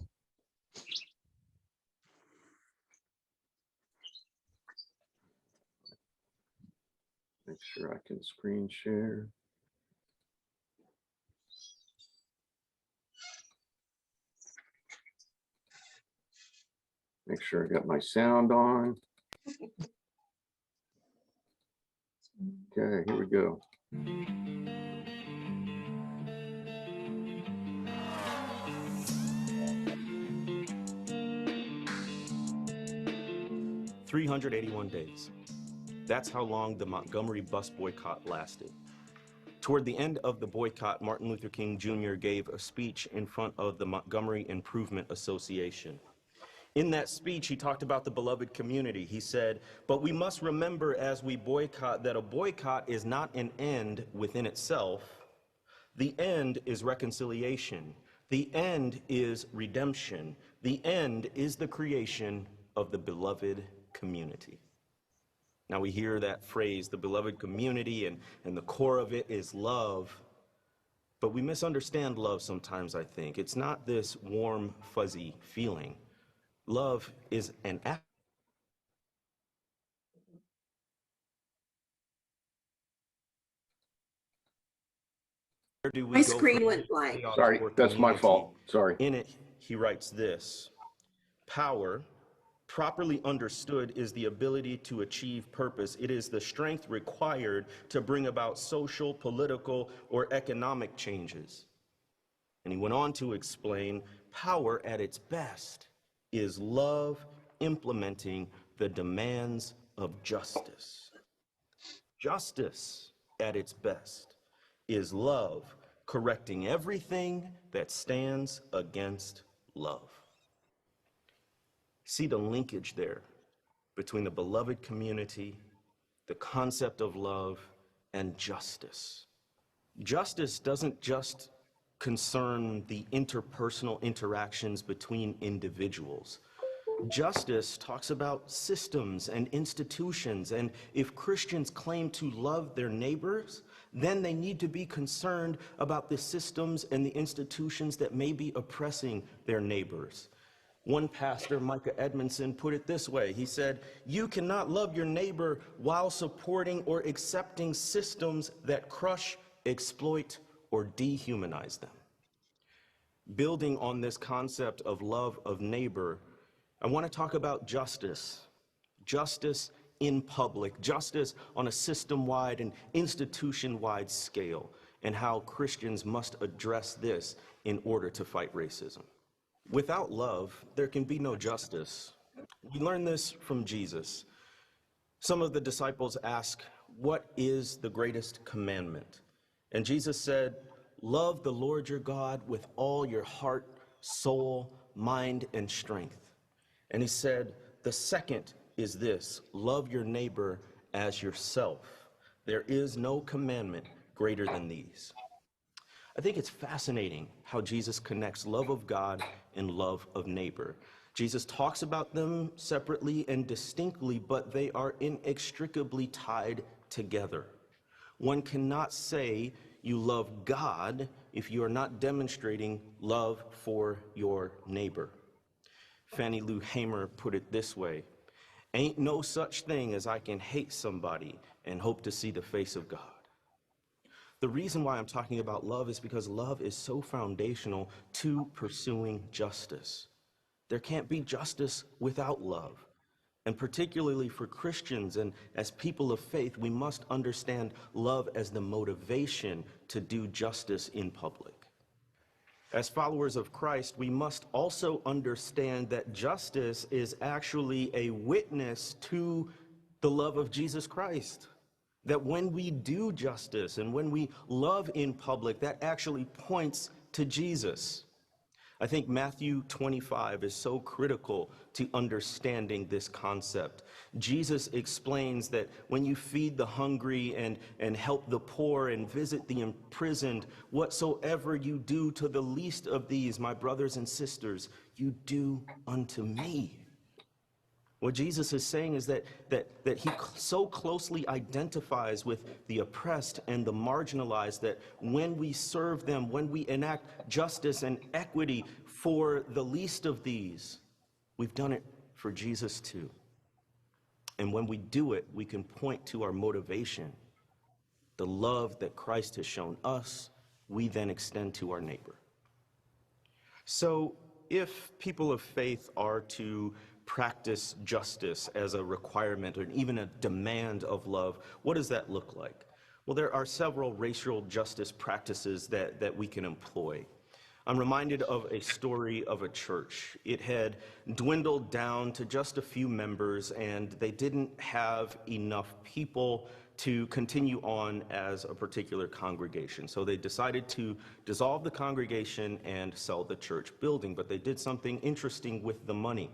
Make sure I can screen share. Make sure I got my sound on. Okay, here we go. "381 days. That's how long the Montgomery bus boycott lasted. Toward the end of the boycott, Martin Luther King Jr. gave a speech in front of the Montgomery Improvement Association. In that speech, he talked about the beloved community. He said, "But we must remember as we boycott that a boycott is not an end within itself. The end is reconciliation. The end is redemption. The end is the creation of the beloved community." Now we hear that phrase, the beloved community, and the core of it is love. But we misunderstand love sometimes, I think. It's not this warm, fuzzy feeling. Love is an act. Where do we My go screen from went blank. chaos Sorry, or that's my community? fault. Sorry. In it, he writes this: "Power, properly understood, is the ability to achieve purpose. It is the strength required to bring about social, political, or economic changes." And he went on to explain, power at its best is love implementing the demands of justice. Justice at its best is love correcting everything that stands against love. See the linkage there between the beloved community, the concept of love, and justice. Justice doesn't just concern the interpersonal interactions between individuals. Justice talks about systems and institutions, and if Christians claim to love their neighbors, then they need to be concerned about the systems and the institutions that may be oppressing their neighbors. One pastor, Micah Edmondson, put it this way. He said, "You cannot love your neighbor while supporting or accepting systems that crush, exploit, or dehumanize them." Building on this concept of love of neighbor, I want to talk about justice. Justice in public, justice on a system-wide and institution-wide scale, and how Christians must address this in order to fight racism. Without love, there can be no justice. We learn this from Jesus. Some of the disciples ask, "What is the greatest commandment?" And Jesus said, "Love the Lord your God with all your heart, soul, mind, and strength." And he said, "The second is this, love your neighbor as yourself. There is no commandment greater than these." I think it's fascinating how Jesus connects love of God and love of neighbor. Jesus talks about them separately and distinctly, but they are inextricably tied together. One cannot say you love God if you are not demonstrating love for your neighbor. Fannie Lou Hamer put it this way: "Ain't no such thing as I can hate somebody and hope to see the face of God." The reason why I'm talking about love is because love is so foundational to pursuing justice. There can't be justice without love. And particularly for Christians and as people of faith, we must understand love as the motivation to do justice in public. As followers of Christ, we must also understand that justice is actually a witness to the love of Jesus Christ. That when we do justice and when we love in public, that actually points to Jesus. I think Matthew 25 is so critical to understanding this concept. Jesus explains that when you feed the hungry and help the poor and visit the imprisoned, whatsoever you do to the least of these, my brothers and sisters, you do unto me. What Jesus is saying is that he so closely identifies with the oppressed and the marginalized that when we serve them, when we enact justice and equity for the least of these, we've done it for Jesus too. And when we do it, we can point to our motivation, the love that Christ has shown us, we then extend to our neighbor. So if people of faith are to practice justice as a requirement or even a demand of love, what does that look like? Well, there are several racial justice practices that we can employ. I'm reminded of a story of a church. It had dwindled down to just a few members, and they didn't have enough people to continue on as a particular congregation. So they decided to dissolve the congregation and sell the church building, but they did something interesting with the money.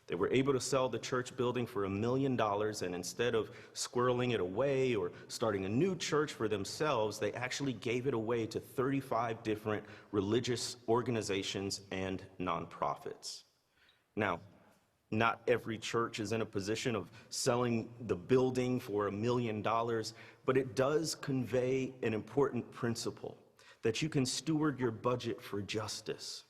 They were able to sell the church building for $1 million, and instead of squirreling it away or starting a new church for themselves, they actually gave it away to 35 different religious organizations and nonprofits. Now, not every church is in a position of selling the building for $1 million, but it does convey an important principle that you can steward your budget for justice.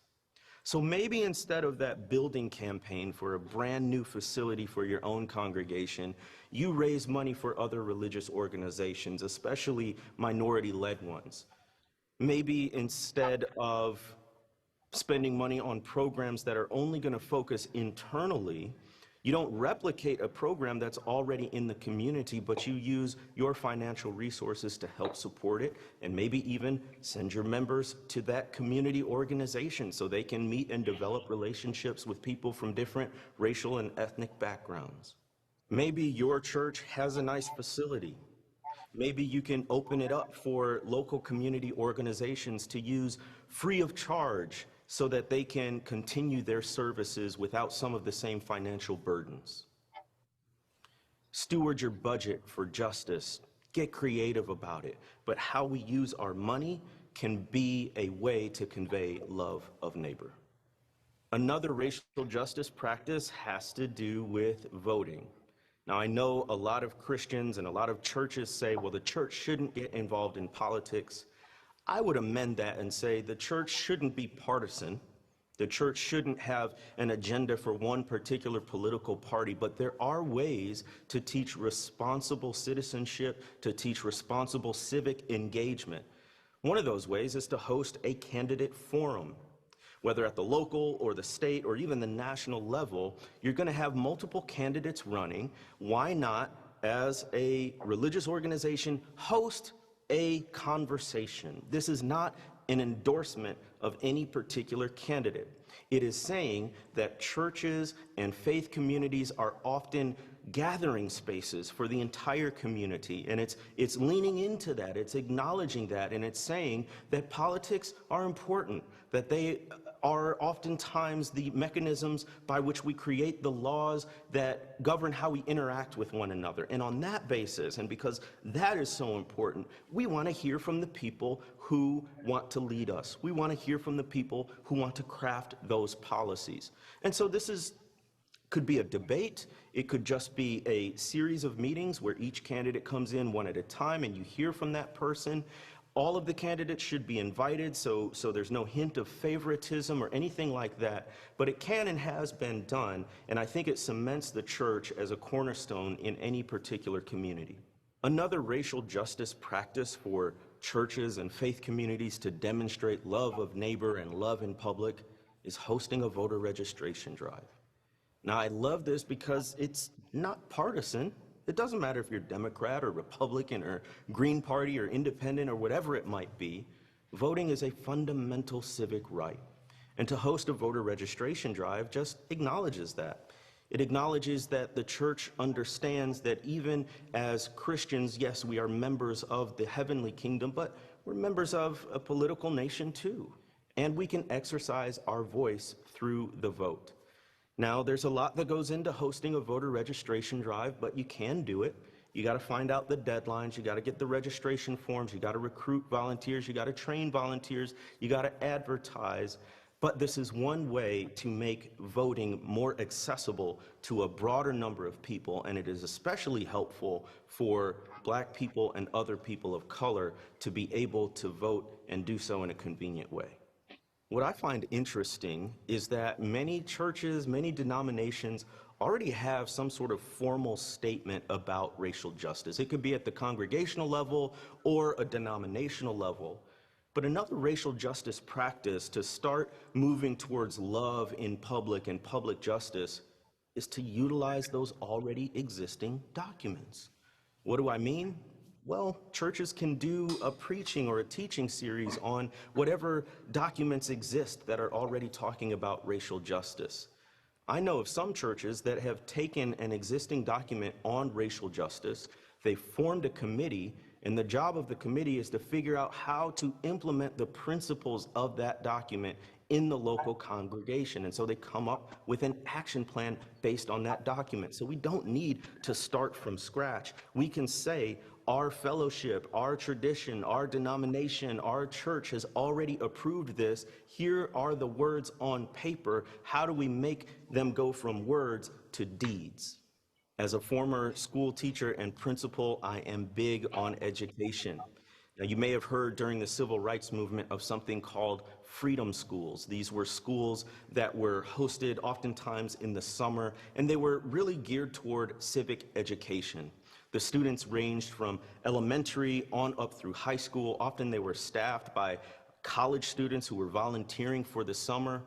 So maybe instead of that building campaign for a brand new facility for your own congregation, you raise money for other religious organizations, especially minority-led ones. Maybe instead of spending money on programs that are only going to focus internally, you don't replicate a program that's already in the community, but you use your financial resources to help support it, and maybe even send your members to that community organization so they can meet and develop relationships with people from different racial and ethnic backgrounds. Maybe your church has a nice facility. Maybe you can open it up for local community organizations to use free of charge so that they can continue their services without some of the same financial burdens. Steward your budget for justice. Get creative about it. But how we use our money can be a way to convey love of neighbor. Another racial justice practice has to do with voting. Now, I know a lot of Christians and a lot of churches say, well, the church shouldn't get involved in politics. I would amend that and say the church shouldn't be partisan. The church shouldn't have an agenda for one particular political party, but there are ways to teach responsible citizenship, to teach responsible civic engagement. One of those ways is to host a candidate forum. Whether at the local or the state or even the national level, you're going to have multiple candidates running. Why not, as a religious organization, host a conversation? This is not an endorsement of any particular candidate. It is saying that churches and faith communities are often gathering spaces for the entire community, and it's leaning into that, it's acknowledging that, and it's saying that politics are important, that they are oftentimes the mechanisms by which we create the laws that govern how we interact with one another. And on that basis, and because that is so important, we want to hear from the people who want to lead us. We want to hear from the people who want to craft those policies. And so this could be a debate. It could just be a series of meetings where each candidate comes in one at a time and you hear from that person. All of the candidates should be invited, so there's no hint of favoritism or anything like that, but it can and has been done, and I think it cements the church as a cornerstone in any particular community. Another racial justice practice for churches and faith communities to demonstrate love of neighbor and love in public is hosting a voter registration drive. Now, I love this because it's not partisan. It doesn't matter if you're Democrat or Republican or Green Party or Independent or whatever it might be. Voting is a fundamental civic right. And to host a voter registration drive just acknowledges that. It acknowledges that the church understands that even as Christians, yes, we are members of the heavenly kingdom, but we're members of a political nation too. And we can exercise our voice through the vote. Now, there's a lot that goes into hosting a voter registration drive, but you can do it. You got to find out the deadlines. You got to get the registration forms. You got to recruit volunteers. You got to train volunteers. You got to advertise. But this is one way to make voting more accessible to a broader number of people, and it is especially helpful for Black people and other people of color to be able to vote and do so in a convenient way. What I find interesting is that many churches, many denominations already have some sort of formal statement about racial justice. It could be at the congregational level or a denominational level. But another racial justice practice to start moving towards love in public and public justice is to utilize those already existing documents. What do I mean? Well, churches can do a preaching or a teaching series on whatever documents exist that are already talking about racial justice. I know of some churches that have taken an existing document on racial justice, they formed a committee, and the job of the committee is to figure out how to implement the principles of that document in the local congregation. And so they come up with an action plan based on that document. So we don't need to start from scratch. We can say our fellowship, our tradition, our denomination, our church has already approved this. Here are the words on paper. How do we make them go from words to deeds? As a former school teacher and principal, I am big on education. Now, you may have heard during the civil rights movement of something called freedom schools. These were schools that were hosted oftentimes in the summer, and they were really geared toward civic education. The students ranged from elementary on up through high school. Often they were staffed by college students who were volunteering for the summer.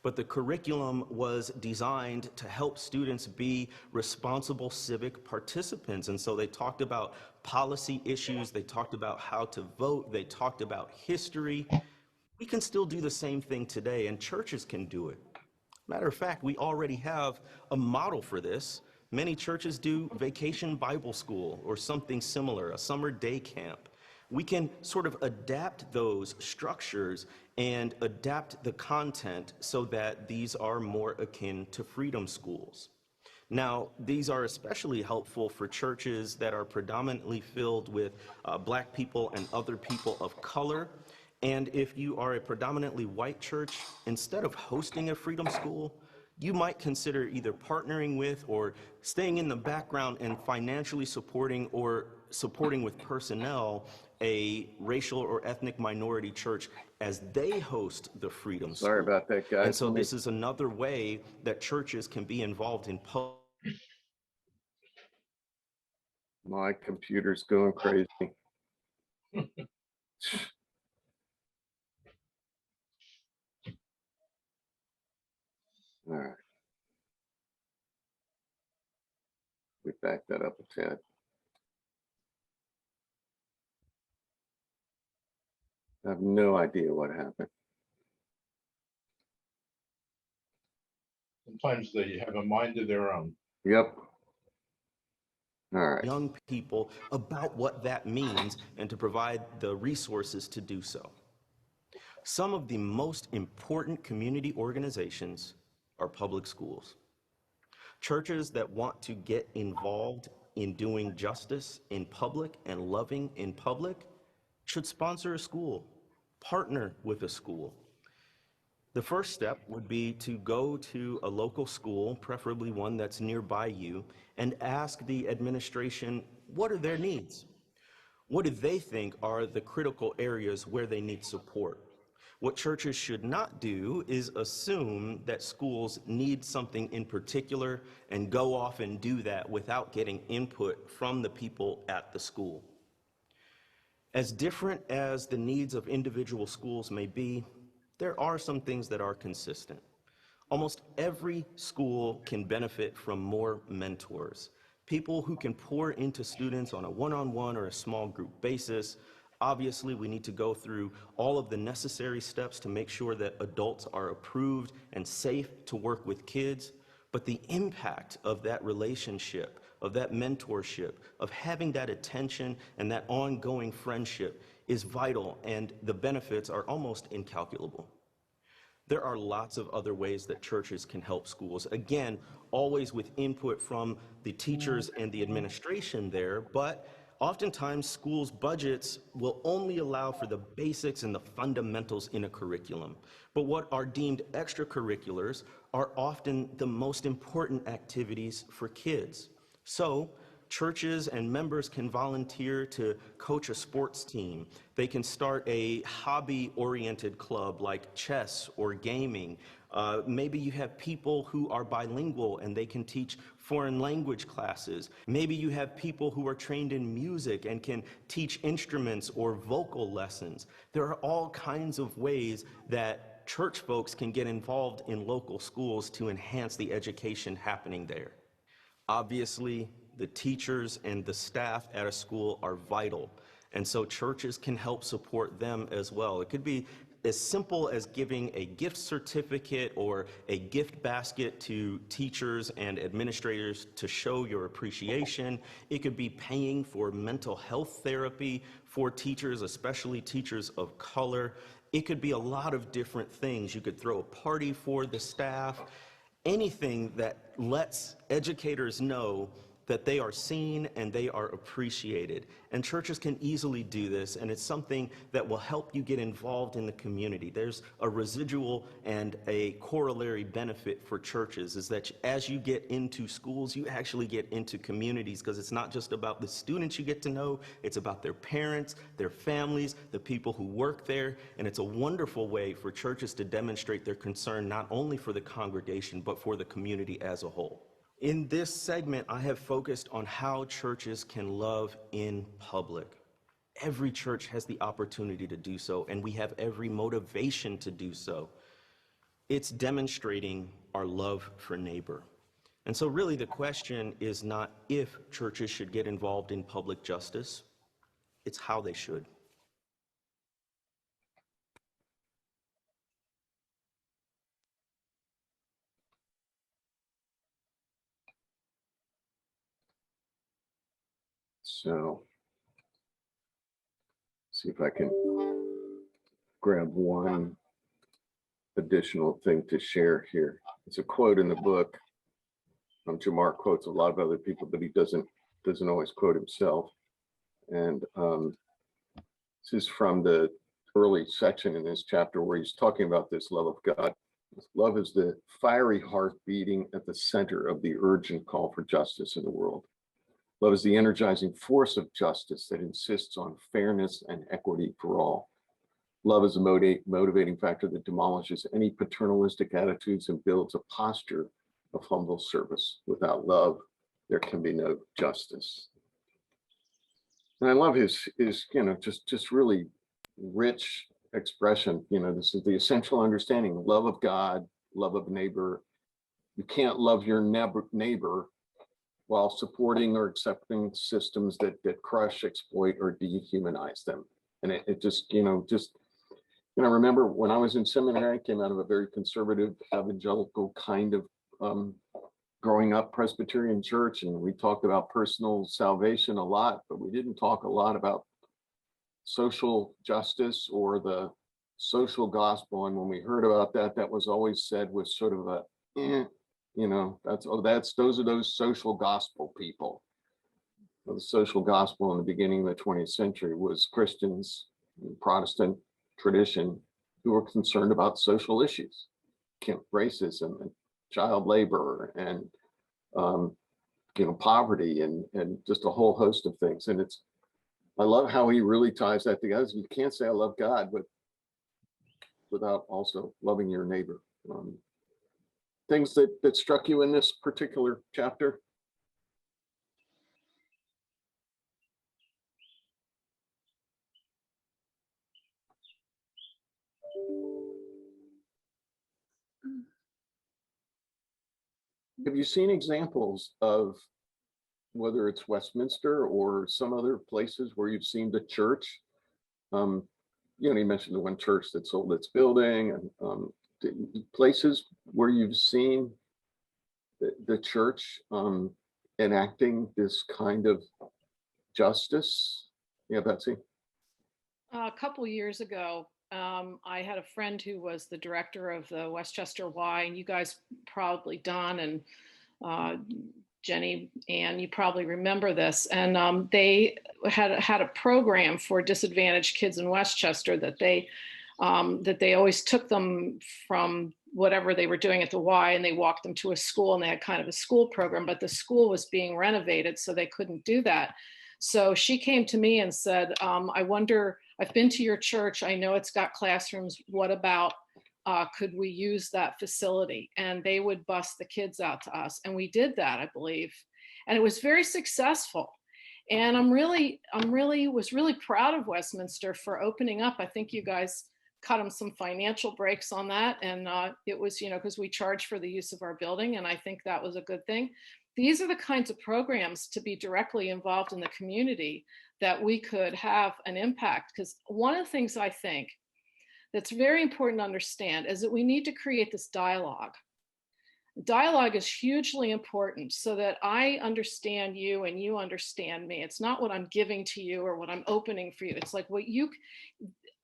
But the curriculum was designed to help students be responsible civic participants. And so they talked about policy issues, they talked about how to vote, they talked about history. We can still do the same thing today, and churches can do it. Matter of fact, we already have a model for this. Many churches do vacation Bible school or something similar, a summer day camp. We can sort of adapt those structures and adapt the content so that these are more akin to freedom schools. Now, these are especially helpful for churches that are predominantly filled with Black people and other people of color. And if you are a predominantly white church, instead of hosting a freedom school, you might consider either partnering with or staying in the background and financially supporting or supporting with personnel a racial or ethnic minority church as they host the freedom school. Sorry about that, guys. And so this is another way that churches can be involved in public. My computer's going crazy. All right. We back that up a tad. I have no idea what happened. Sometimes they have a mind of their own. Yep. All right. Young people about what that means and to provide the resources to do so. Some of the most important community organizations are public schools. Churches that want to get involved in doing justice in public and loving in public should sponsor a school, partner with a school. The first step would be to go to a local school, preferably one that's nearby you, and ask the administration, what are their needs? What do they think are the critical areas where they need support? What churches should not do is assume that schools need something in particular and go off and do that without getting input from the people at the school. As different as the needs of individual schools may be, there are some things that are consistent. Almost every school can benefit from more mentors, people who can pour into students on a one-on-one or a small group basis. Obviously, we need to go through all of the necessary steps to make sure that adults are approved and safe to work with kids. But the impact of that relationship, of that mentorship, of having that attention and that ongoing friendship is vital, and the benefits are almost incalculable. There are lots of other ways that churches can help schools. Again, always with input from the teachers and the administration there, but Oftentimes, schools' budgets will only allow for the basics and the fundamentals in a curriculum. But what are deemed extracurriculars are often the most important activities for kids. So, churches and members can volunteer to coach a sports team. They can start a hobby-oriented club like chess or gaming. Maybe you have people who are bilingual and they can teach foreign language classes. Maybe you have people who are trained in music and can teach instruments or vocal lessons. There are all kinds of ways that church folks can get involved in local schools to enhance the education happening there. Obviously, the teachers and the staff at a school are vital, and so churches can help support them as well. It could be as simple as giving a gift certificate or a gift basket to teachers and administrators to show your appreciation. It could be paying for mental health therapy for teachers, especially teachers of color. It could be a lot of different things. You could throw a party for the staff. Anything that lets educators know that they are seen and they are appreciated. And churches can easily do this, and it's something that will help you get involved in the community. There's a residual and a corollary benefit for churches, is that as you get into schools, you actually get into communities, because it's not just about the students you get to know, it's about their parents, their families, the people who work there, and it's a wonderful way for churches to demonstrate their concern not only for the congregation, but for the community as a whole. In this segment, I have focused on how churches can love in public. Every church has the opportunity to do so, and we have every motivation to do so. It's demonstrating our love for neighbor. And so really the question is not if churches should get involved in public justice, it's how they should. So, see if I can grab one additional thing to share here. It's a quote in the book. Jamar quotes a lot of other people, but he doesn't always quote himself. And this is from the early section in this chapter where he's talking about this love of God. Love is the fiery heart beating at the center of the urgent call for justice in the world. Love is the energizing force of justice that insists on fairness and equity for all. Love is a motivating factor that demolishes any paternalistic attitudes and builds a posture of humble service. Without love, there can be no justice. And I love his just really rich expression. This is the essential understanding: love of God, love of neighbor. You can't love your neighbor while supporting or accepting systems that crush, exploit, or dehumanize them. And it just remember when I was in seminary, I came out of a very conservative, evangelical kind of growing up Presbyterian church, and we talked about personal salvation a lot, but we didn't talk a lot about social justice or the social gospel. And when we heard about that, that was always said with sort of a, those are those social gospel people. Well, the social gospel in the beginning of the 20th century was Christians, Protestant tradition, who were concerned about social issues, racism and child labor and poverty and just a whole host of things. And I love how he really ties that together. You can't say I love God, but without also loving your neighbor. Things that struck you in this particular chapter? Have you seen examples of, whether it's Westminster or some other places where you've seen the church? You mentioned the one church that sold its building, and places where you've seen the church enacting this kind of justice. Yeah, Betsy. A couple years ago, I had a friend who was the director of the Westchester Y, and you guys probably, Don and Jenny, and you probably remember this. And they had a program for disadvantaged kids in Westchester that they always took them from whatever they were doing at the Y and they walked them to a school, and they had kind of a school program, but the school was being renovated, so they couldn't do that. So she came to me and said, I wonder, I've been to your church. I know it's got classrooms. What about, could we use that facility? And they would bus the kids out to us. And we did that, I believe. And it was very successful. And was really proud of Westminster for opening up. I think you guys cut them some financial breaks on that. And it was, because we charged for the use of our building. And I think that was a good thing. These are the kinds of programs to be directly involved in the community that we could have an impact. Because one of the things I think that's very important to understand is that we need to create this dialogue. Dialogue is hugely important so that I understand you and you understand me. It's not what I'm giving to you or what I'm opening for you. It's like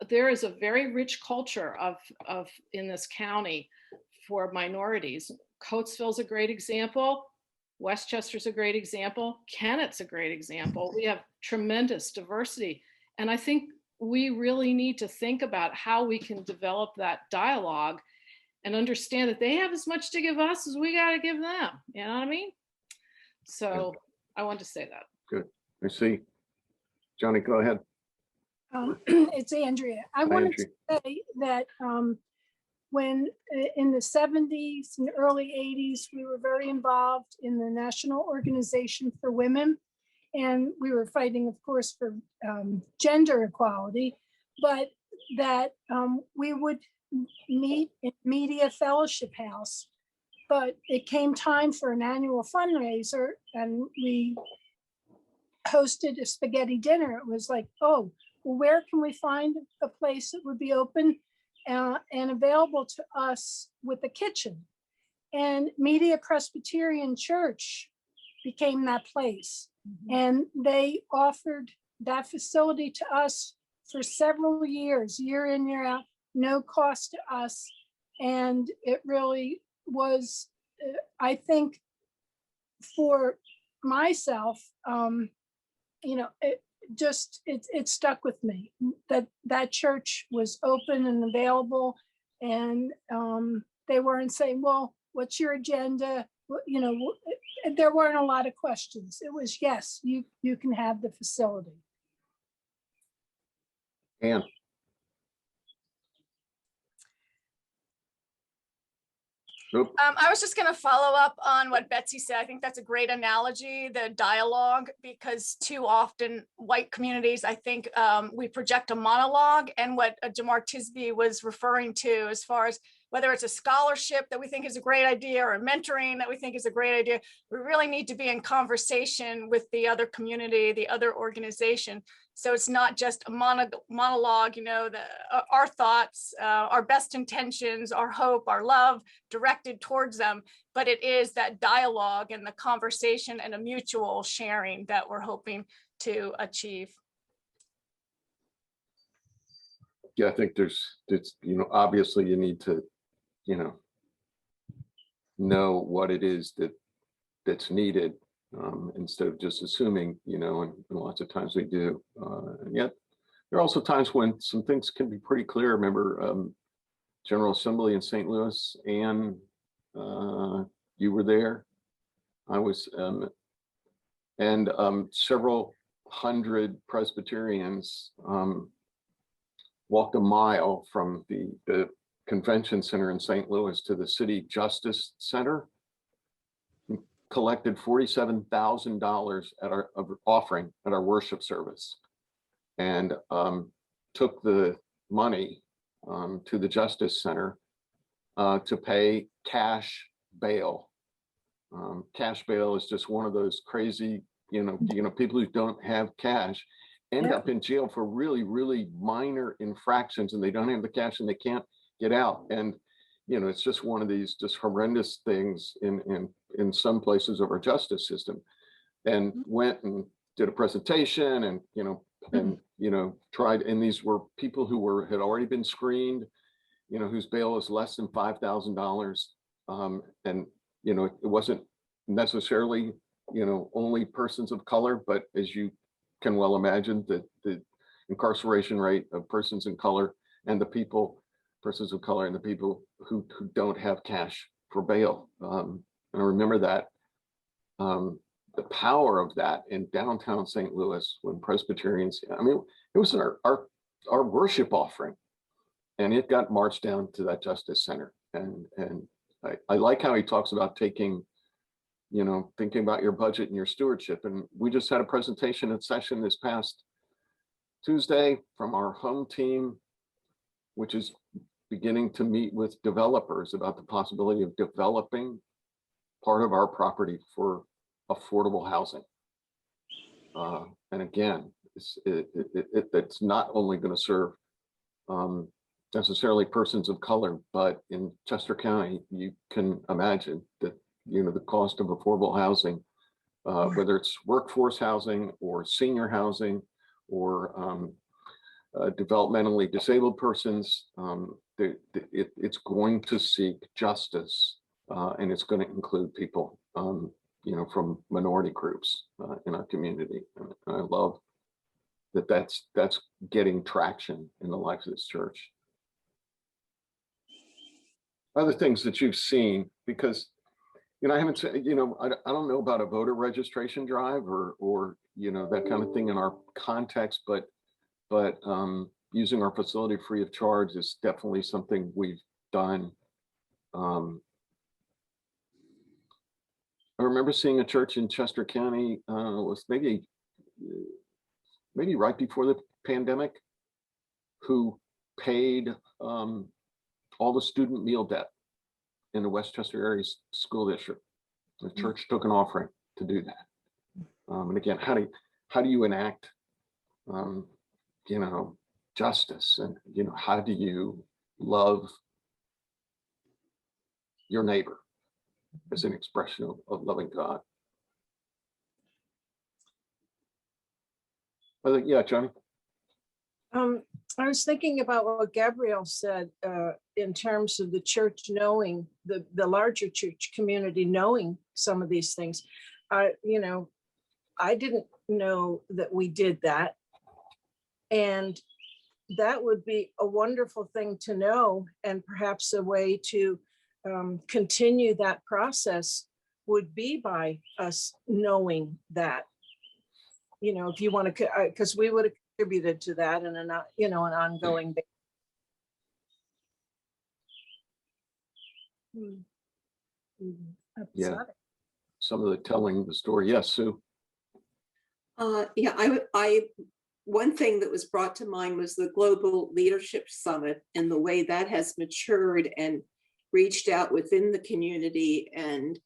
there is a very rich culture of in this county for minorities. Coatesville's a great example. Westchester's a great example. Kennett's a great example. We have tremendous diversity. And I think we really need to think about how we can develop that dialogue and understand that they have as much to give us as we got to give them. You know what I mean? So I wanted to say that. Good. I see. Johnny, go ahead. It's Andrea. I wanted to say that when in the 70s and early 80s, we were very involved in the National Organization for Women. And we were fighting, of course, for gender equality, but that we would meet in Media Fellowship House. But it came time for an annual fundraiser, and we hosted a spaghetti dinner. It was like, oh, well, where can we find a place that would be open and available to us with a kitchen? And Media Presbyterian Church became that place. And they offered that facility to us for several years, year in, year out, no cost to us. And it really was, I think, for myself, it stuck with me that church was open and available, and they weren't saying, well, what's your agenda? There weren't a lot of questions. It was, yes, you can have the facility. Ann. Nope. I was just going to follow up on what Betsy said. I think that's a great analogy, the dialogue, because too often white communities, I think we project a monologue, and what Jamar Tisby was referring to as far as whether it's a scholarship that we think is a great idea or mentoring that we think is a great idea, we really need to be in conversation with the other community, the other organization. So it's not just a monologue, our thoughts, our best intentions, our hope, our love directed towards them, but it is that dialogue and the conversation and a mutual sharing that we're hoping to achieve. Yeah, I think it's obviously you need to, know what it is that's needed, instead of just assuming, and lots of times we do. And yet there are also times when some things can be pretty clear. Remember General Assembly in St. Louis, and you were there. I was, and several hundred Presbyterians walked a mile from the convention center in St. Louis to the City Justice Center, collected $47,000 at our offering at our worship service, and took the money to the Justice Center to pay cash bail. Cash bail is just one of those crazy, people who don't have cash end up in jail for really, really minor infractions, and they don't have the cash and they can't get out. And it's just one of these just horrendous things in some places of our justice system. And went and did a presentation, and tried. And these were people who had already been screened, whose bail is less than $5,000, and it wasn't necessarily only persons of color, but as you can well imagine, the incarceration rate of persons of color and persons of color and the people who don't have cash for bail. And I remember that the power of that in downtown St. Louis when Presbyterians, it was our worship offering, and it got marched down to that Justice Center. And I like how he talks about thinking about your budget and your stewardship. And we just had a presentation at session this past Tuesday from our home team, which is beginning to meet with developers about the possibility of developing part of our property for affordable housing. And again, it's not only going to serve necessarily persons of color, but in Chester County, you can imagine that the cost of affordable housing, whether it's workforce housing or senior housing or developmentally disabled persons, it's going to seek justice, and it's going to include people from minority groups in our community. And I love that's getting traction in the life of this church. Other things that you've seen, because I haven't said, I don't know about a voter registration drive or that kind of thing in our context, but using our facility free of charge is definitely something we've done. I remember seeing a church in Chester County, was maybe right before the pandemic, who paid all the student meal debt in the Westchester area school district. The church took an offering to do that. And again, how do you enact justice, and how do you love your neighbor as an expression of loving God? Yeah, Johnny. I was thinking about what Gabrielle said in terms of the church knowing, the larger church community knowing some of these things. I didn't know that we did that. And that would be a wonderful thing to know, and perhaps a way to continue that process would be by us knowing that, if you want to, because we would have contributed to that in an ongoing basis. Yeah, some of the telling the story. Yes, Sue. Yeah, one thing that was brought to mind was the Global Leadership Summit and the way that has matured and reached out within the community and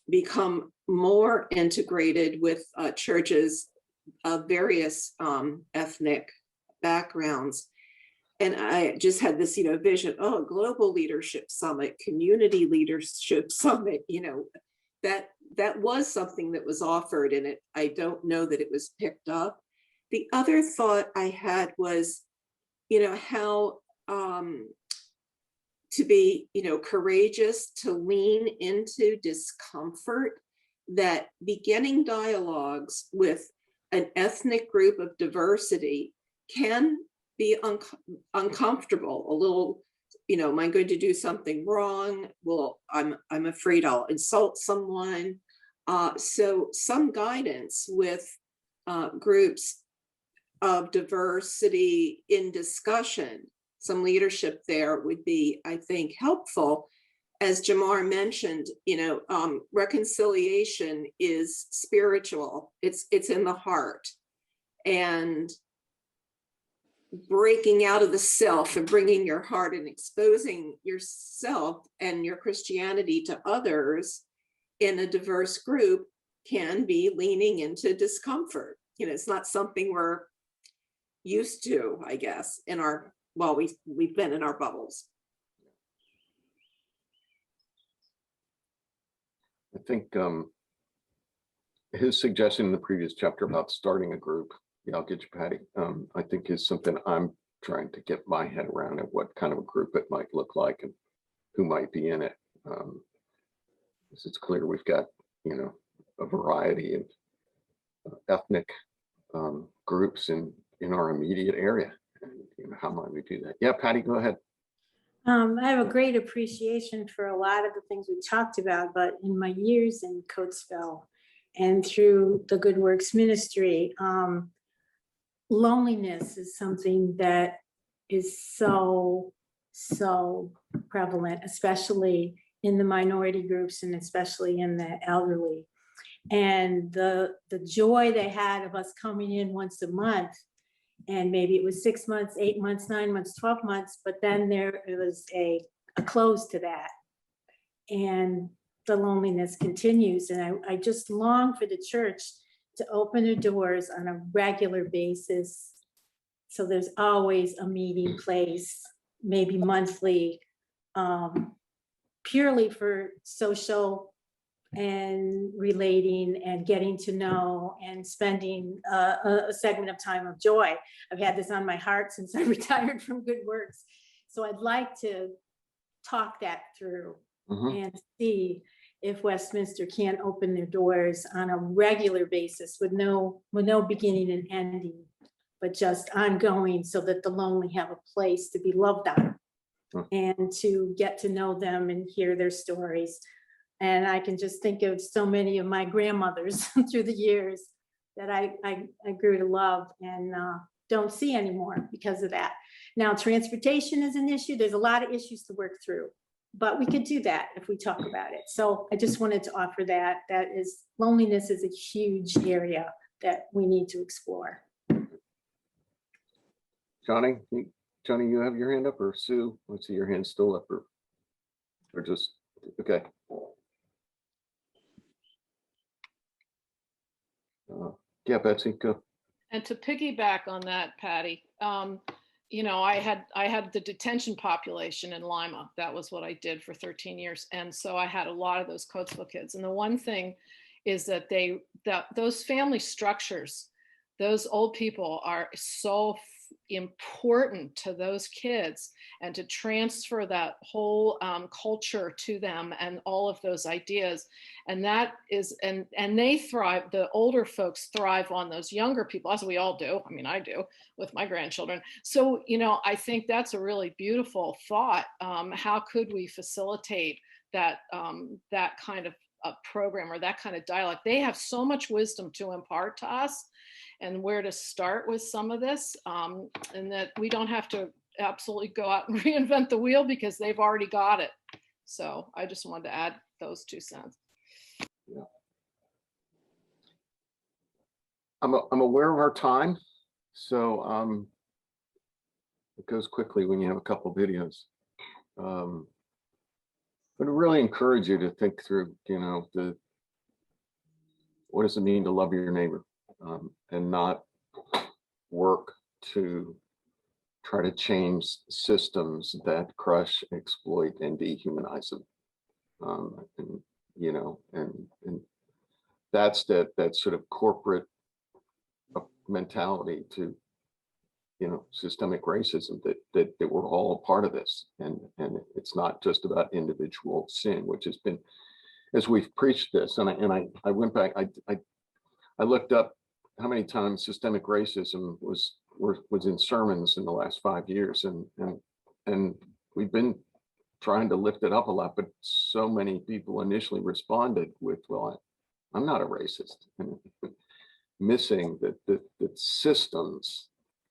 become more integrated with churches of various ethnic backgrounds. And I just had this, vision, Global Leadership Summit, Community Leadership Summit, that was something that was offered, and I don't know that it was picked up. The other thought I had was, how to be, courageous, to lean into discomfort, that beginning dialogues with an ethnic group of diversity can be uncomfortable, a little, am I going to do something wrong? Well, I'm afraid I'll insult someone. So some guidance with groups of diversity in discussion, some leadership there would be, I think, helpful. As Jamar mentioned, reconciliation is spiritual. It's in the heart, and breaking out of the self and bringing your heart and exposing yourself and your Christianity to others in a diverse group can be leaning into discomfort. It's not something we're used to, I guess, we've been in our bubbles. I think his suggestion in the previous chapter about starting a group, I'll get you, Patty, I think is something I'm trying to get my head around, at what kind of a group it might look like and who might be in it. It's clear we've got a variety of ethnic groups in our immediate area. And how might we do that? Yeah, Patty, go ahead. I have a great appreciation for a lot of the things we talked about, but in my years in Coatesville and through the Good Works Ministry, loneliness is something that is so prevalent, especially in the minority groups and especially in the elderly. And the joy they had of us coming in once a month, and maybe it was 6 months, 8 months, 9 months, 12 months, but then there was a close to that. And the loneliness continues. And I just long for the church to open their doors on a regular basis. So there's always a meeting place, maybe monthly, purely for social and relating and getting to know and spending a segment of time of joy. I've had this on my heart since I retired from Good Works. So I'd like to talk that through and see if Westminster can open their doors on a regular basis with no beginning and ending, but just ongoing, so that the lonely have a place to be loved on and to get to know them and hear their stories. And I can just think of so many of my grandmothers through the years that I grew to love and don't see anymore because of that. Now, transportation is an issue. There's a lot of issues to work through, but we could do that if we talk about it. So I just wanted to offer that. Loneliness is a huge area that we need to explore. Johnny, you have your hand up, or Sue? Let's see, your hand's still up, or just, okay. Yeah, Betsy, go. And to piggyback on that, Patty, I had the detention population in Lima. That was what I did for 13 years. And so I had a lot of those Coatesville kids. And the one thing is that those family structures, those old people are so important to those kids, and to transfer that whole culture to them and all of those ideas. And that is, and they thrive, the older folks thrive on those younger people, as we all do. I mean, I do with my grandchildren. So, I think that's a really beautiful thought. How could we facilitate that, that kind of a program or that kind of dialogue? They have so much wisdom to impart to us, and where to start with some of this, and that we don't have to absolutely go out and reinvent the wheel because they've already got it. So I just wanted to add those 2 cents. Yeah. I'm aware of our time, so it goes quickly when you have a couple of videos. But I really encourage you to think through, what does it mean to love your neighbor, and not work to try to change systems that crush, exploit, and dehumanize them. And that's that sort of corporate mentality to, systemic racism, that we're all a part of this, and it's not just about individual sin, which has been, as we've preached this, and I went back, I looked up how many times systemic racism was in sermons in the last 5 years, and we've been trying to lift it up a lot, but so many people initially responded with, well, I'm not a racist, and missing that systems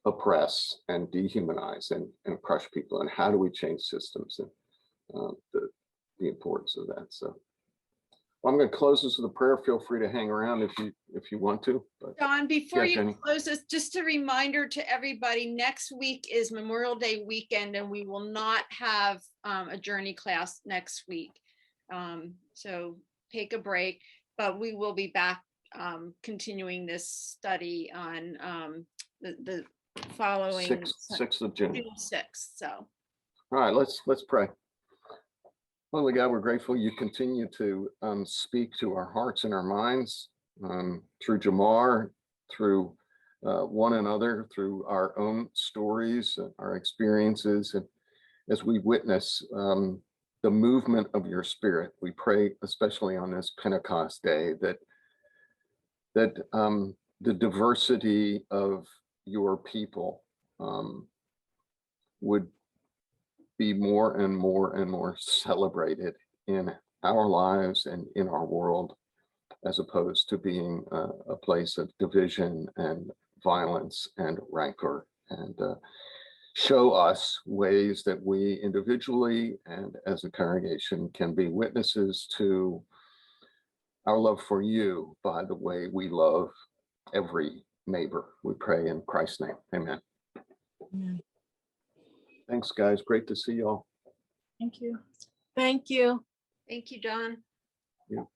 oppress and dehumanize and crush people, and how do we change systems, and the importance of that. So I'm going to close this with a prayer. Feel free to hang around if you want to. But, Don, before you Jenny. close this, just a reminder to everybody, next week is Memorial Day weekend, and we will not have a journey class next week. So take a break, but we will be back continuing this study on the following 6th of June. June 6th. So, all right, let's pray. Holy God, we're grateful you continue to speak to our hearts and our minds through Jamar, through one another, through our own stories, our experiences, and as we witness the movement of your spirit. We pray, especially on this Pentecost day, that the diversity of your people would be more and more and more celebrated in our lives and in our world, as opposed to being a place of division and violence and rancor, and show us ways that we individually and as a congregation can be witnesses to our love for you by the way we love every neighbor. We pray in Christ's name. Amen. Amen. Thanks, guys. Great to see y'all. Thank you. Thank you. Thank you, Don. Yeah.